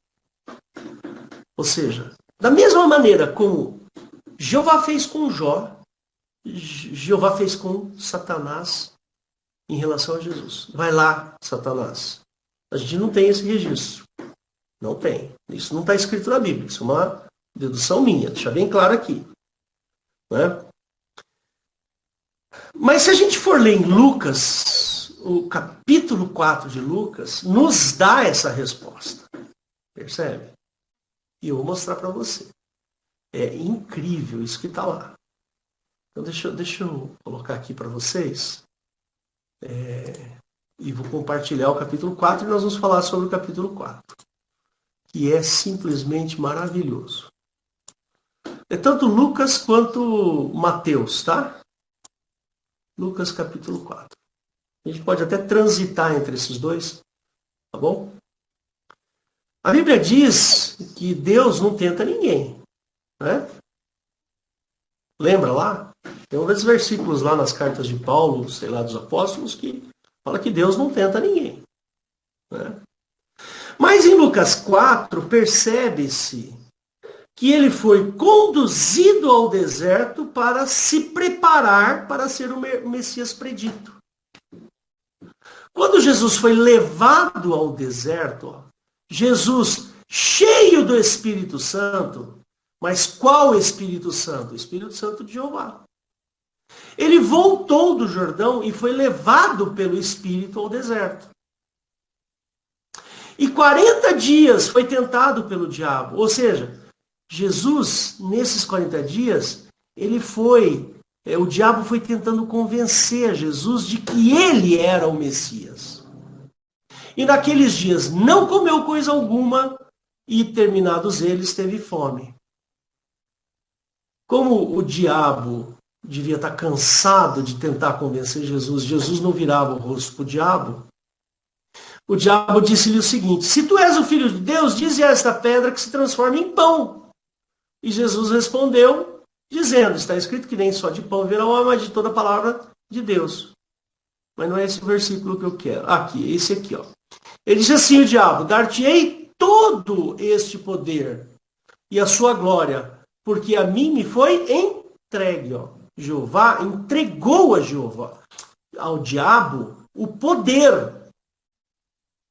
S2: Ou seja, da mesma maneira como Jeová fez com Jó, Jeová fez com Satanás em relação a Jesus. Vai lá, Satanás. A gente não tem esse registro. Não tem. Isso não está escrito na Bíblia. Isso é uma dedução minha. Deixa bem claro aqui. Né? Mas se a gente for ler em Lucas, o capítulo 4 de Lucas, nos dá essa resposta. Percebe? E eu vou mostrar para você. É incrível isso que está lá. Então deixa eu colocar aqui para vocês. E vou compartilhar o capítulo 4 e nós vamos falar sobre o capítulo 4. Que é simplesmente maravilhoso. É tanto Lucas quanto Mateus, tá? Lucas capítulo 4. A gente pode até transitar entre esses dois, tá bom? A Bíblia diz que Deus não tenta ninguém, né? Lembra lá? Tem um desses versículos lá nas cartas de Paulo, sei lá, dos apóstolos, que fala que Deus não tenta ninguém, né? Mas em Lucas 4, percebe-se que ele foi conduzido ao deserto para se preparar para ser o Messias predito. Quando Jesus foi levado ao deserto, Jesus, cheio do Espírito Santo, mas qual Espírito Santo? O Espírito Santo de Jeová. Ele voltou do Jordão e foi levado pelo Espírito ao deserto. E 40 dias foi tentado pelo diabo. Ou seja, Jesus, nesses 40 dias, o diabo foi tentando convencer Jesus de que ele era o Messias. E naqueles dias não comeu coisa alguma e, terminados eles, teve fome. Como o diabo devia estar cansado de tentar convencer Jesus, Jesus não virava o rosto para o diabo disse-lhe o seguinte, se tu és o Filho de Deus, dize a esta pedra que se transforme em pão. E Jesus respondeu, dizendo, está escrito que nem só de pão virá o homem, mas de toda a palavra de Deus. Mas não é esse versículo que eu quero. Aqui, esse aqui, ó. Ele disse assim, o diabo, dar-te-ei todo este poder e a sua glória, porque a mim me foi entregue. Ó. Jeová entregou ao diabo o poder.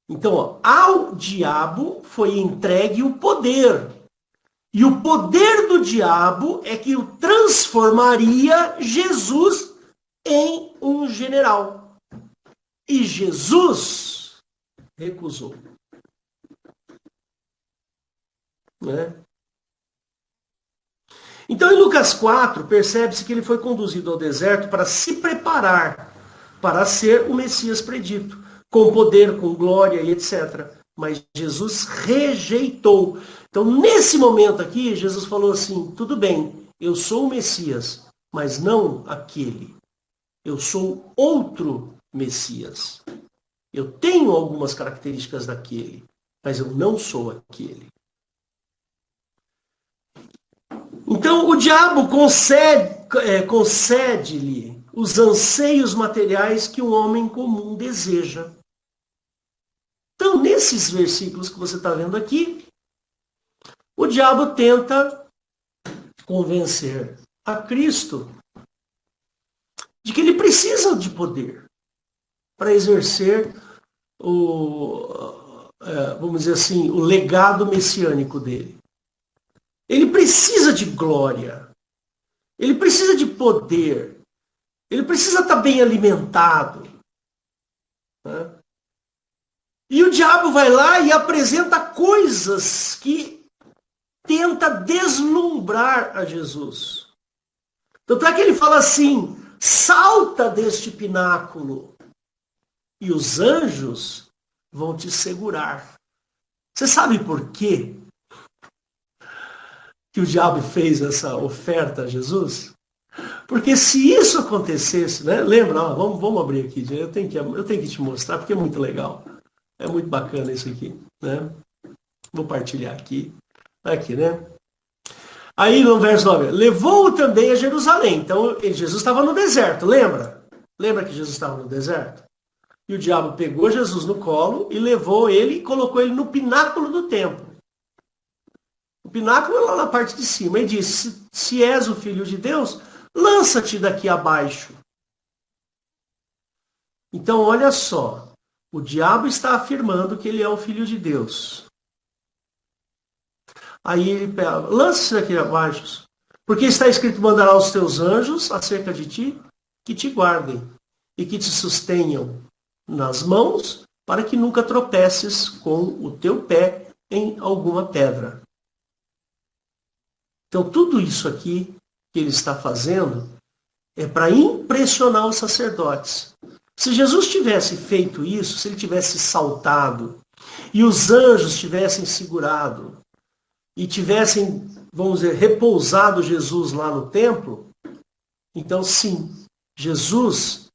S2: Então, ó, ao diabo foi entregue o poder. E o poder do diabo é que o transformaria Jesus em um general. E Jesus recusou. né? Então, em Lucas 4, percebe-se que ele foi conduzido ao deserto para se preparar para ser o Messias predito, com poder, com glória e etc. Mas Jesus rejeitou. Então, nesse momento aqui, Jesus falou assim, tudo bem, eu sou o Messias, mas não aquele. Eu sou outro Messias. Eu tenho algumas características daquele, mas eu não sou aquele. Então, o diabo concede-lhe os anseios materiais que um homem comum deseja. Então, nesses versículos que você está vendo aqui, o diabo tenta convencer a Cristo de que ele precisa de poder para exercer vamos dizer assim, o legado messiânico dele. Ele precisa de glória. Ele precisa de poder. Ele precisa estar bem alimentado. Né? E o diabo vai lá e apresenta coisas que tenta deslumbrar a Jesus. Tanto é que ele fala assim, salta deste pináculo e os anjos vão te segurar. Você sabe por quê que o diabo fez essa oferta a Jesus? Porque se isso acontecesse, né? Lembra? Ó, vamos abrir aqui. Eu tenho que te mostrar porque é muito legal. É muito bacana isso aqui, né? Vou partilhar aqui. Aqui, né? Aí no verso 9, levou-o também a Jerusalém. Então Jesus estava no deserto, lembra? Lembra que Jesus estava no deserto? E o diabo pegou Jesus no colo e levou ele e colocou ele no pináculo do templo. O pináculo é lá na parte de cima. E disse, se és o filho de Deus, lança-te daqui abaixo. Então, olha só. O diabo está afirmando que ele é o filho de Deus. Aí ele pega, lança-te daqui abaixo. Porque está escrito, mandará os teus anjos acerca de ti, que te guardem e que te sustenham nas mãos, para que nunca tropeces com o teu pé em alguma pedra. Então, tudo isso aqui que ele está fazendo é para impressionar os sacerdotes. Se Jesus tivesse feito isso, se ele tivesse saltado, e os anjos tivessem segurado, e tivessem, vamos dizer, repousado Jesus lá no templo, então sim, Jesus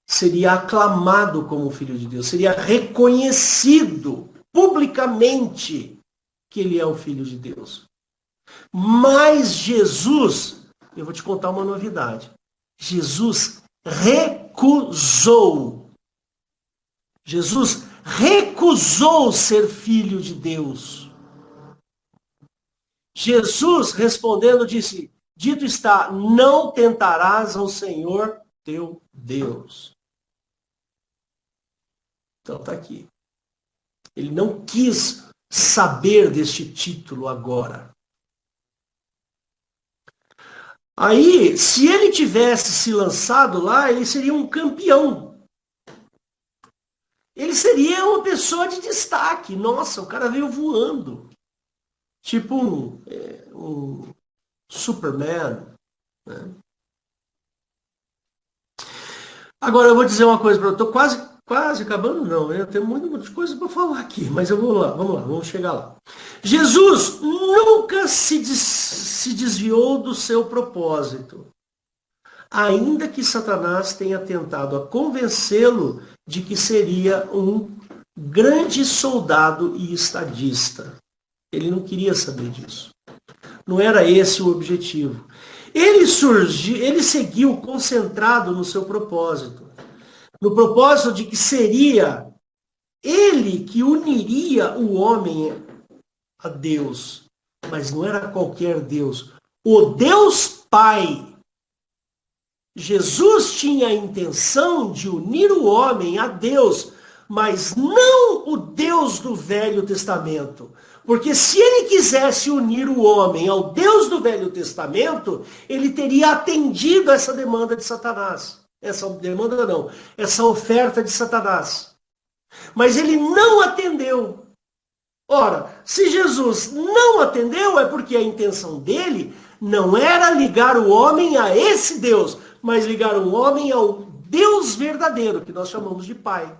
S2: seria aclamado como Filho de Deus, seria reconhecido publicamente que ele é o Filho de Deus. Mas Jesus, eu vou te contar uma novidade. Jesus recusou. Jesus recusou ser filho de Deus. Jesus, respondendo, disse, dito está, não tentarás ao Senhor teu Deus. Então está aqui. Ele não quis saber deste título agora. Aí, se ele tivesse se lançado lá, ele seria um campeão. Ele seria uma pessoa de destaque. Nossa, o cara veio voando. Tipo um Superman. Né? Agora, eu vou dizer uma coisa para você. Estou quase acabando, não. Eu tenho muita coisa para falar aqui, mas eu vou lá, vamos chegar lá. Jesus nunca se desviou do seu propósito, ainda que Satanás tenha tentado a convencê-lo de que seria um grande soldado e estadista. Ele não queria saber disso. Não era esse o objetivo. Ele seguiu concentrado no seu propósito. No propósito de que seria ele que uniria o homem a Deus. Mas não era qualquer Deus. O Deus Pai. Jesus tinha a intenção de unir o homem a Deus, mas não o Deus do Velho Testamento. Porque se ele quisesse unir o homem ao Deus do Velho Testamento, ele teria atendido essa demanda de Satanás. Essa demanda não, essa oferta de Satanás. Mas ele não atendeu. Ora, se Jesus não atendeu, é porque a intenção dele não era ligar o homem a esse Deus, mas ligar o homem ao Deus verdadeiro, que nós chamamos de Pai.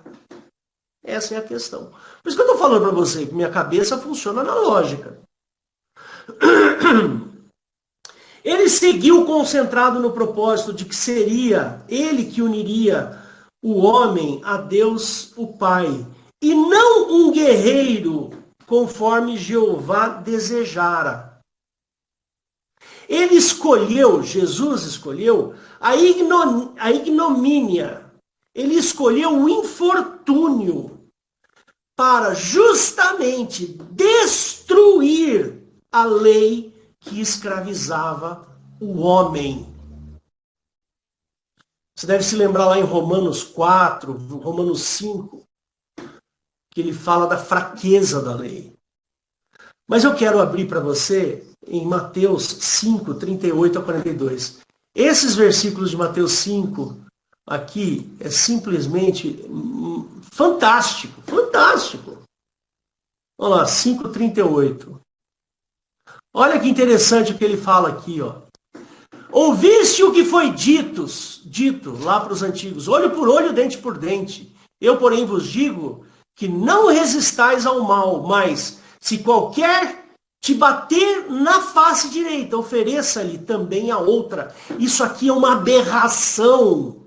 S2: Essa é a questão. Por isso que eu estou falando para você, que minha cabeça funciona na lógica. Ele seguiu concentrado no propósito de que seria ele que uniria o homem a Deus, o Pai, e não um guerreiro conforme Jeová desejara. Ele escolheu, Jesus escolheu, a ignomínia. Ele escolheu o infortúnio para justamente destruir a lei que escravizava o homem. Você deve se lembrar lá em Romanos 4, Romanos 5, que ele fala da fraqueza da lei. Mas eu quero abrir para você em Mateus 5, 38 a 42. Esses versículos de Mateus 5 aqui é simplesmente fantástico, fantástico. Olha lá, 5:38. Olha que interessante o que ele fala aqui, ó. Ouviste o que foi dito lá para os antigos, olho por olho, dente por dente. Eu, porém, vos digo que não resistais ao mal, mas se qualquer te bater na face direita, ofereça-lhe também a outra. Isso aqui é uma aberração.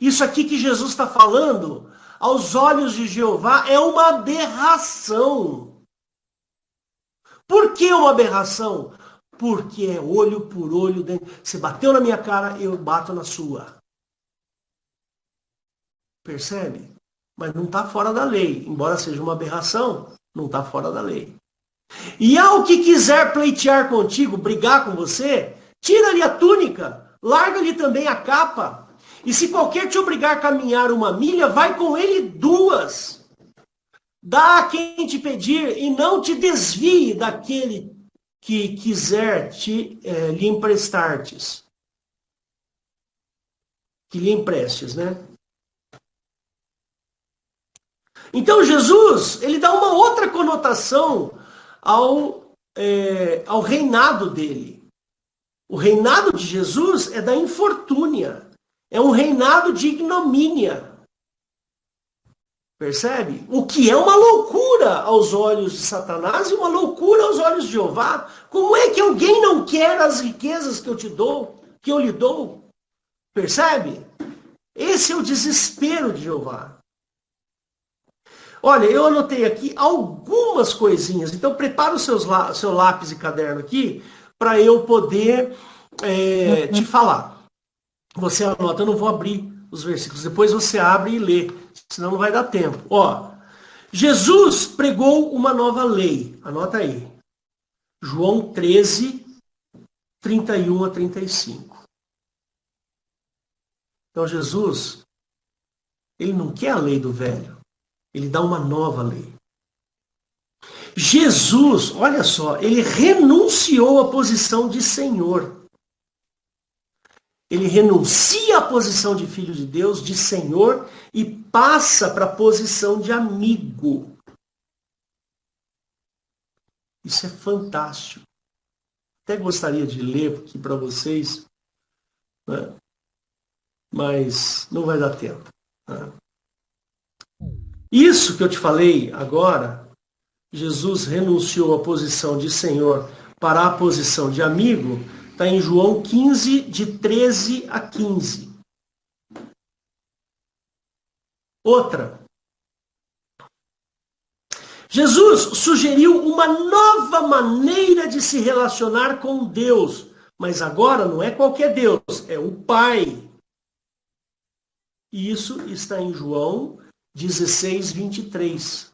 S2: Isso aqui que Jesus está falando, aos olhos de Jeová, é uma aberração. Por que uma aberração? Porque é olho por olho. Você bateu na minha cara, eu bato na sua. Percebe? Mas não está fora da lei. Embora seja uma aberração, não está fora da lei. E ao que quiser pleitear contigo, brigar com você, tira-lhe a túnica, larga-lhe também a capa. E se qualquer te obrigar a caminhar 1 milha, vai com ele 2. Dá a quem te pedir e não te desvie daquele que quiser lhe emprestar-te. Que lhe emprestes, né? Então Jesus, ele dá uma outra conotação ao reinado dele. O reinado de Jesus é da infortúnia. É um reinado de ignomínia. Percebe? O que é uma loucura aos olhos de Satanás e uma loucura aos olhos de Jeová. Como é que alguém não quer as riquezas que eu te dou, que eu lhe dou? Percebe? Esse é o desespero de Jeová. Olha, eu anotei aqui algumas coisinhas. Então prepara o seu lápis e caderno aqui para eu poder te falar. Você anota, eu não vou abrir os versículos. Depois você abre e lê, senão não vai dar tempo. Ó, Jesus pregou uma nova lei. Anota aí. João 13, 31 a 35. Então Jesus, ele não quer a lei do velho. Ele dá uma nova lei. Jesus, olha só, ele renunciou à posição de Senhor. Ele renuncia à posição de filho de Deus, de Senhor, e passa para a posição de amigo. Isso é fantástico. Até gostaria de ler aqui para vocês, né? Mas não vai dar tempo. Né? Isso que eu te falei agora, Jesus renunciou à posição de Senhor para a posição de amigo, está em João 15, de 13 a 15. Outra. Jesus sugeriu uma nova maneira de se relacionar com Deus, mas agora não é qualquer Deus, é o Pai. E isso está em João 16, 23.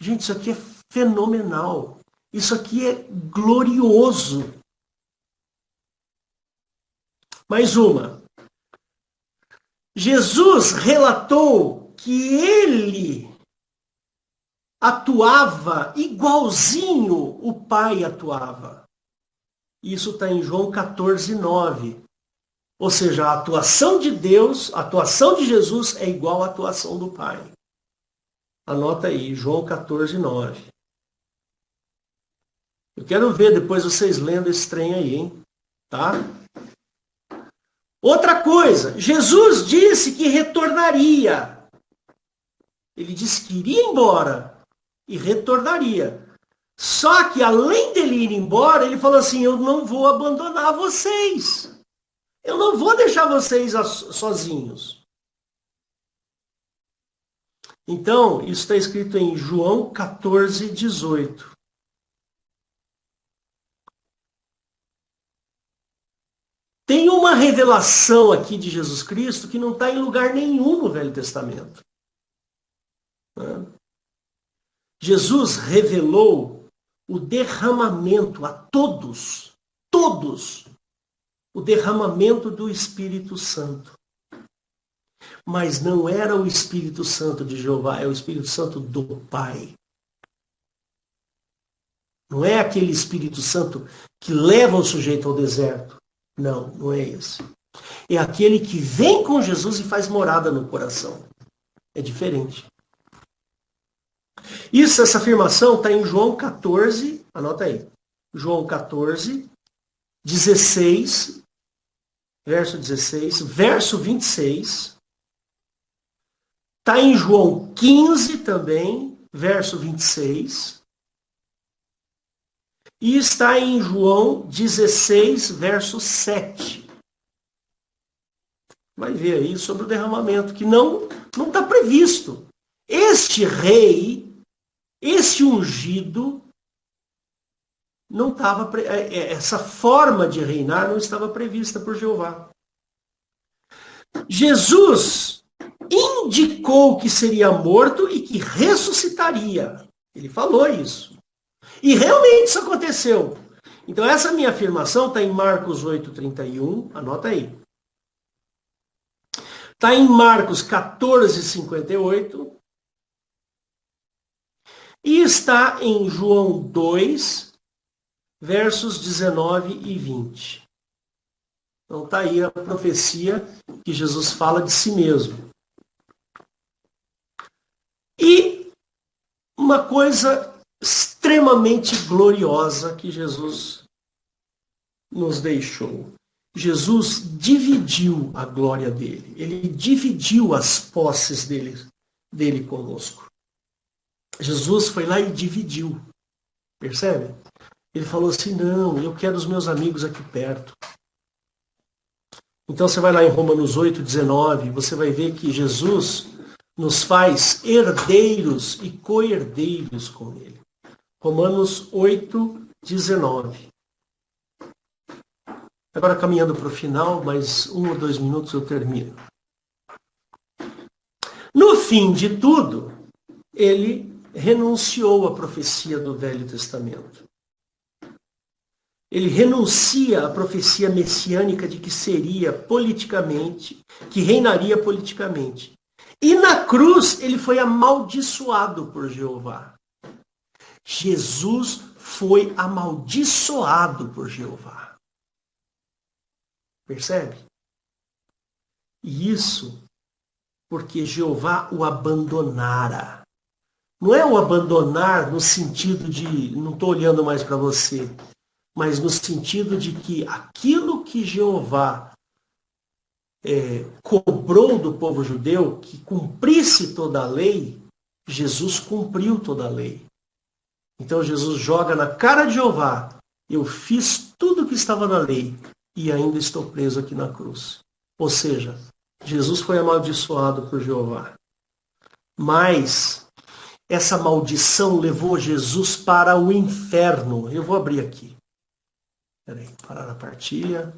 S2: Gente, isso aqui é fenomenal. Isso aqui é glorioso. Mais uma. Jesus relatou que ele atuava igualzinho o Pai atuava. Isso está em João 14, 9. Ou seja, a atuação de Deus, a atuação de Jesus é igual à atuação do Pai. Anota aí, João 14, 9. Eu quero ver depois vocês lendo esse trem aí, hein? Tá? Outra coisa, Jesus disse que retornaria. Ele disse que iria embora e retornaria. Só que além dele ir embora, ele falou assim, eu não vou abandonar vocês. Eu não vou deixar vocês sozinhos. Então, isso está escrito em João 14, 18. Tem uma revelação aqui de Jesus Cristo que não está em lugar nenhum no Velho Testamento. Jesus revelou o derramamento a todos, o derramamento do Espírito Santo. Mas não era o Espírito Santo de Jeová, é o Espírito Santo do Pai. Não é aquele Espírito Santo que leva o sujeito ao deserto. Não, não é esse. É aquele que vem com Jesus e faz morada no coração. É diferente. Essa afirmação está em João 14, anota aí. João 14, 16, verso 16, verso 26. Está em João 15 também, verso 26. E está em João 16, verso 7. Vai ver aí sobre o derramamento, que não está previsto. Este rei, este ungido, não estava, essa forma de reinar não estava prevista por Jeová. Jesus indicou que seria morto e que ressuscitaria. Ele falou isso. E realmente isso aconteceu. Então essa minha afirmação está em Marcos 8:31, anota aí. Está em Marcos 14:58 e está em João 2, versos 19 e 20. Então está aí a profecia que Jesus fala de si mesmo. E uma coisa extremamente gloriosa que Jesus nos deixou. Jesus dividiu a glória dele. Ele dividiu as posses dele conosco. Jesus foi lá e dividiu. Percebe? Ele falou assim, não, eu quero os meus amigos aqui perto. Então você vai lá em Romanos 8:19, você vai ver que Jesus nos faz herdeiros e co-herdeiros com ele. Romanos 8:19. Agora caminhando para o final, mais 1 ou 2 minutos eu termino. No fim de tudo, ele renunciou à profecia do Velho Testamento. Ele renuncia à profecia messiânica de que seria politicamente, que reinaria politicamente. E na cruz ele foi amaldiçoado por Jeová. Jesus foi amaldiçoado por Jeová. Percebe? E isso porque Jeová o abandonara. Não é o abandonar no sentido de não estou olhando mais para você, mas no sentido de que aquilo que Jeová cobrou do povo judeu, que cumprisse toda a lei, Jesus cumpriu toda a lei. Então Jesus joga na cara de Jeová, eu fiz tudo o que estava na lei e ainda estou preso aqui na cruz. Ou seja, Jesus foi amaldiçoado por Jeová. Mas essa maldição levou Jesus para o inferno. Eu vou abrir aqui. Peraí, parar a partilha.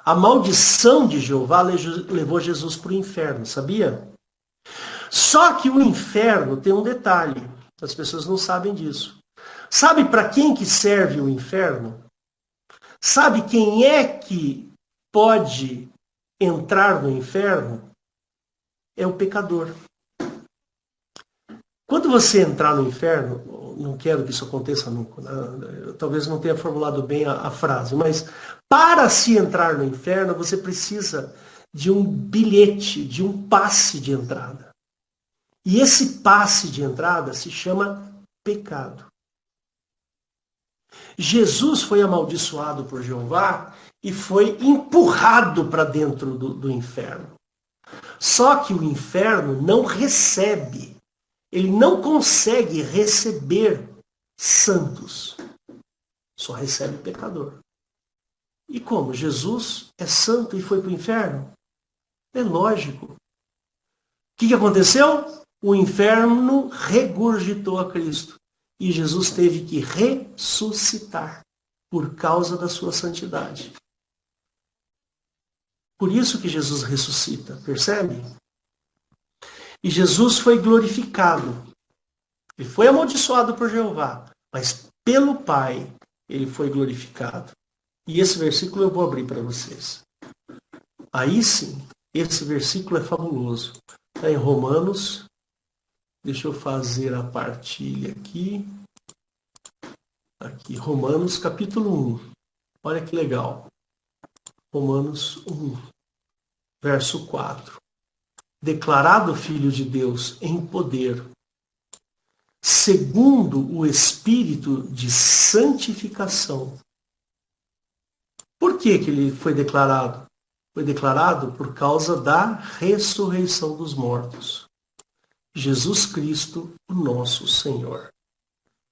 S2: A maldição de Jeová levou Jesus para o inferno, sabia? Só que o inferno tem um detalhe. As pessoas não sabem disso. Sabe para quem que serve o inferno? Sabe quem é que pode entrar no inferno? É o pecador. Quando você entrar no inferno, não quero que isso aconteça nunca, eu talvez não tenha formulado bem a frase, mas para se entrar no inferno, você precisa de um bilhete, de um passe de entrada. E esse passe de entrada se chama pecado. Jesus foi amaldiçoado por Jeová e foi empurrado para dentro do inferno. Só que o inferno não recebe, ele não consegue receber santos, só recebe pecador. E como? Jesus é santo e foi para o inferno? É lógico. O que aconteceu? O inferno regurgitou a Cristo. E Jesus teve que ressuscitar por causa da sua santidade. Por isso que Jesus ressuscita, percebe? E Jesus foi glorificado. Ele foi amaldiçoado por Jeová, mas pelo Pai ele foi glorificado. E esse versículo eu vou abrir para vocês. Aí sim, esse versículo é fabuloso. Está em Romanos. Deixa eu fazer a partilha aqui. Aqui, Romanos capítulo 1. Olha que legal. Romanos 1, verso 4. Declarado Filho de Deus em poder, segundo o Espírito de santificação. Por que ele foi declarado? Foi declarado por causa da ressurreição dos mortos. Jesus Cristo, o nosso Senhor.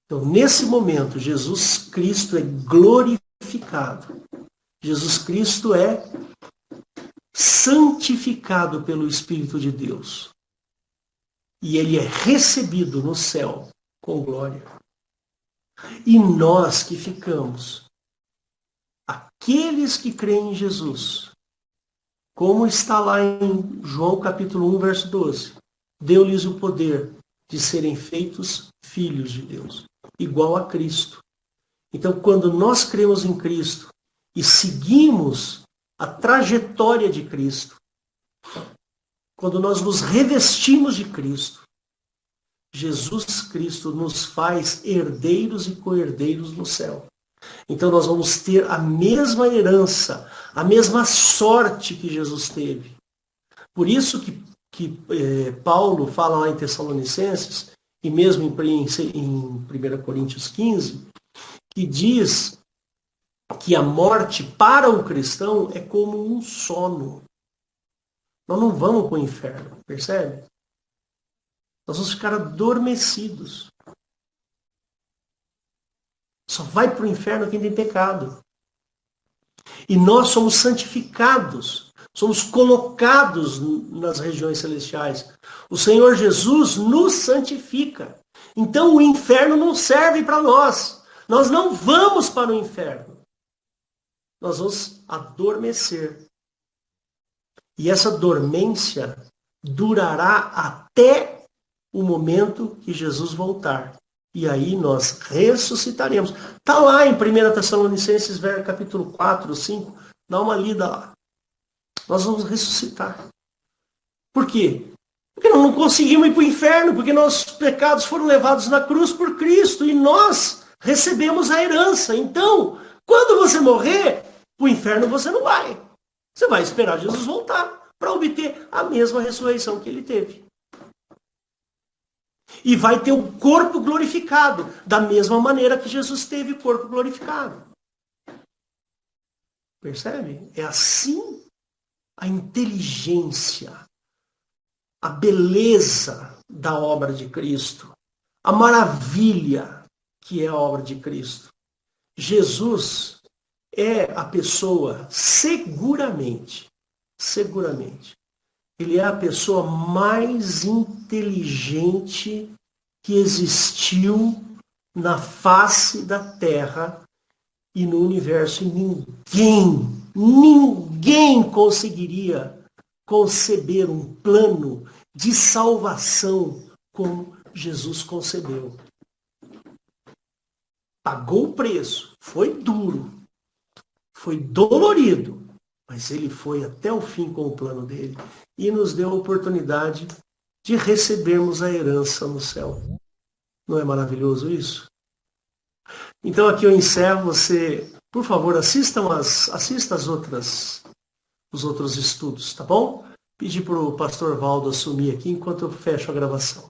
S2: Então, nesse momento, Jesus Cristo é glorificado. Jesus Cristo é santificado pelo Espírito de Deus. E ele é recebido no céu com glória. E nós que ficamos, aqueles que creem em Jesus, como está lá em João capítulo 1, verso 12, deu-lhes o poder de serem feitos filhos de Deus, igual a Cristo. Então, quando nós cremos em Cristo e seguimos a trajetória de Cristo, quando nós nos revestimos de Cristo, Jesus Cristo nos faz herdeiros e co-herdeiros no céu. Então nós vamos ter a mesma herança, a mesma sorte que Jesus teve. Por isso que Paulo fala lá em Tessalonicenses, e mesmo em 1 Coríntios 15, que diz que a morte para o cristão é como um sono. Nós não vamos para o inferno, percebe? Nós vamos ficar adormecidos. Só vai para o inferno quem tem pecado. E nós somos santificados, somos colocados nas regiões celestiais. O Senhor Jesus nos santifica. Então o inferno não serve para nós. Nós não vamos para o inferno. Nós vamos adormecer. E essa dormência durará até o momento que Jesus voltar. E aí nós ressuscitaremos. Está lá em 1 Tessalonicenses, capítulo 4, 5. Dá uma lida lá. Nós vamos ressuscitar. Por quê? Porque nós não conseguimos ir para o inferno, porque nossos pecados foram levados na cruz por Cristo e nós recebemos a herança. Então, quando você morrer, para o inferno você não vai. Você vai esperar Jesus voltar para obter a mesma ressurreição que ele teve. E vai ter o corpo glorificado, da mesma maneira que Jesus teve o corpo glorificado. Percebe? É assim a inteligência, a beleza da obra de Cristo, a maravilha que é a obra de Cristo. Jesus é a pessoa, seguramente, ele é a pessoa mais inteligente que existiu na face da Terra e no universo. E ninguém conseguiria conceber um plano de salvação como Jesus concebeu. Pagou o preço, foi duro, foi dolorido, mas ele foi até o fim com o plano dele e nos deu a oportunidade de recebermos a herança no céu. Não é maravilhoso isso? Então aqui eu encerro. Você, por favor, assista os outros estudos, tá bom? Pedi para o pastor Valdo assumir aqui enquanto eu fecho a gravação.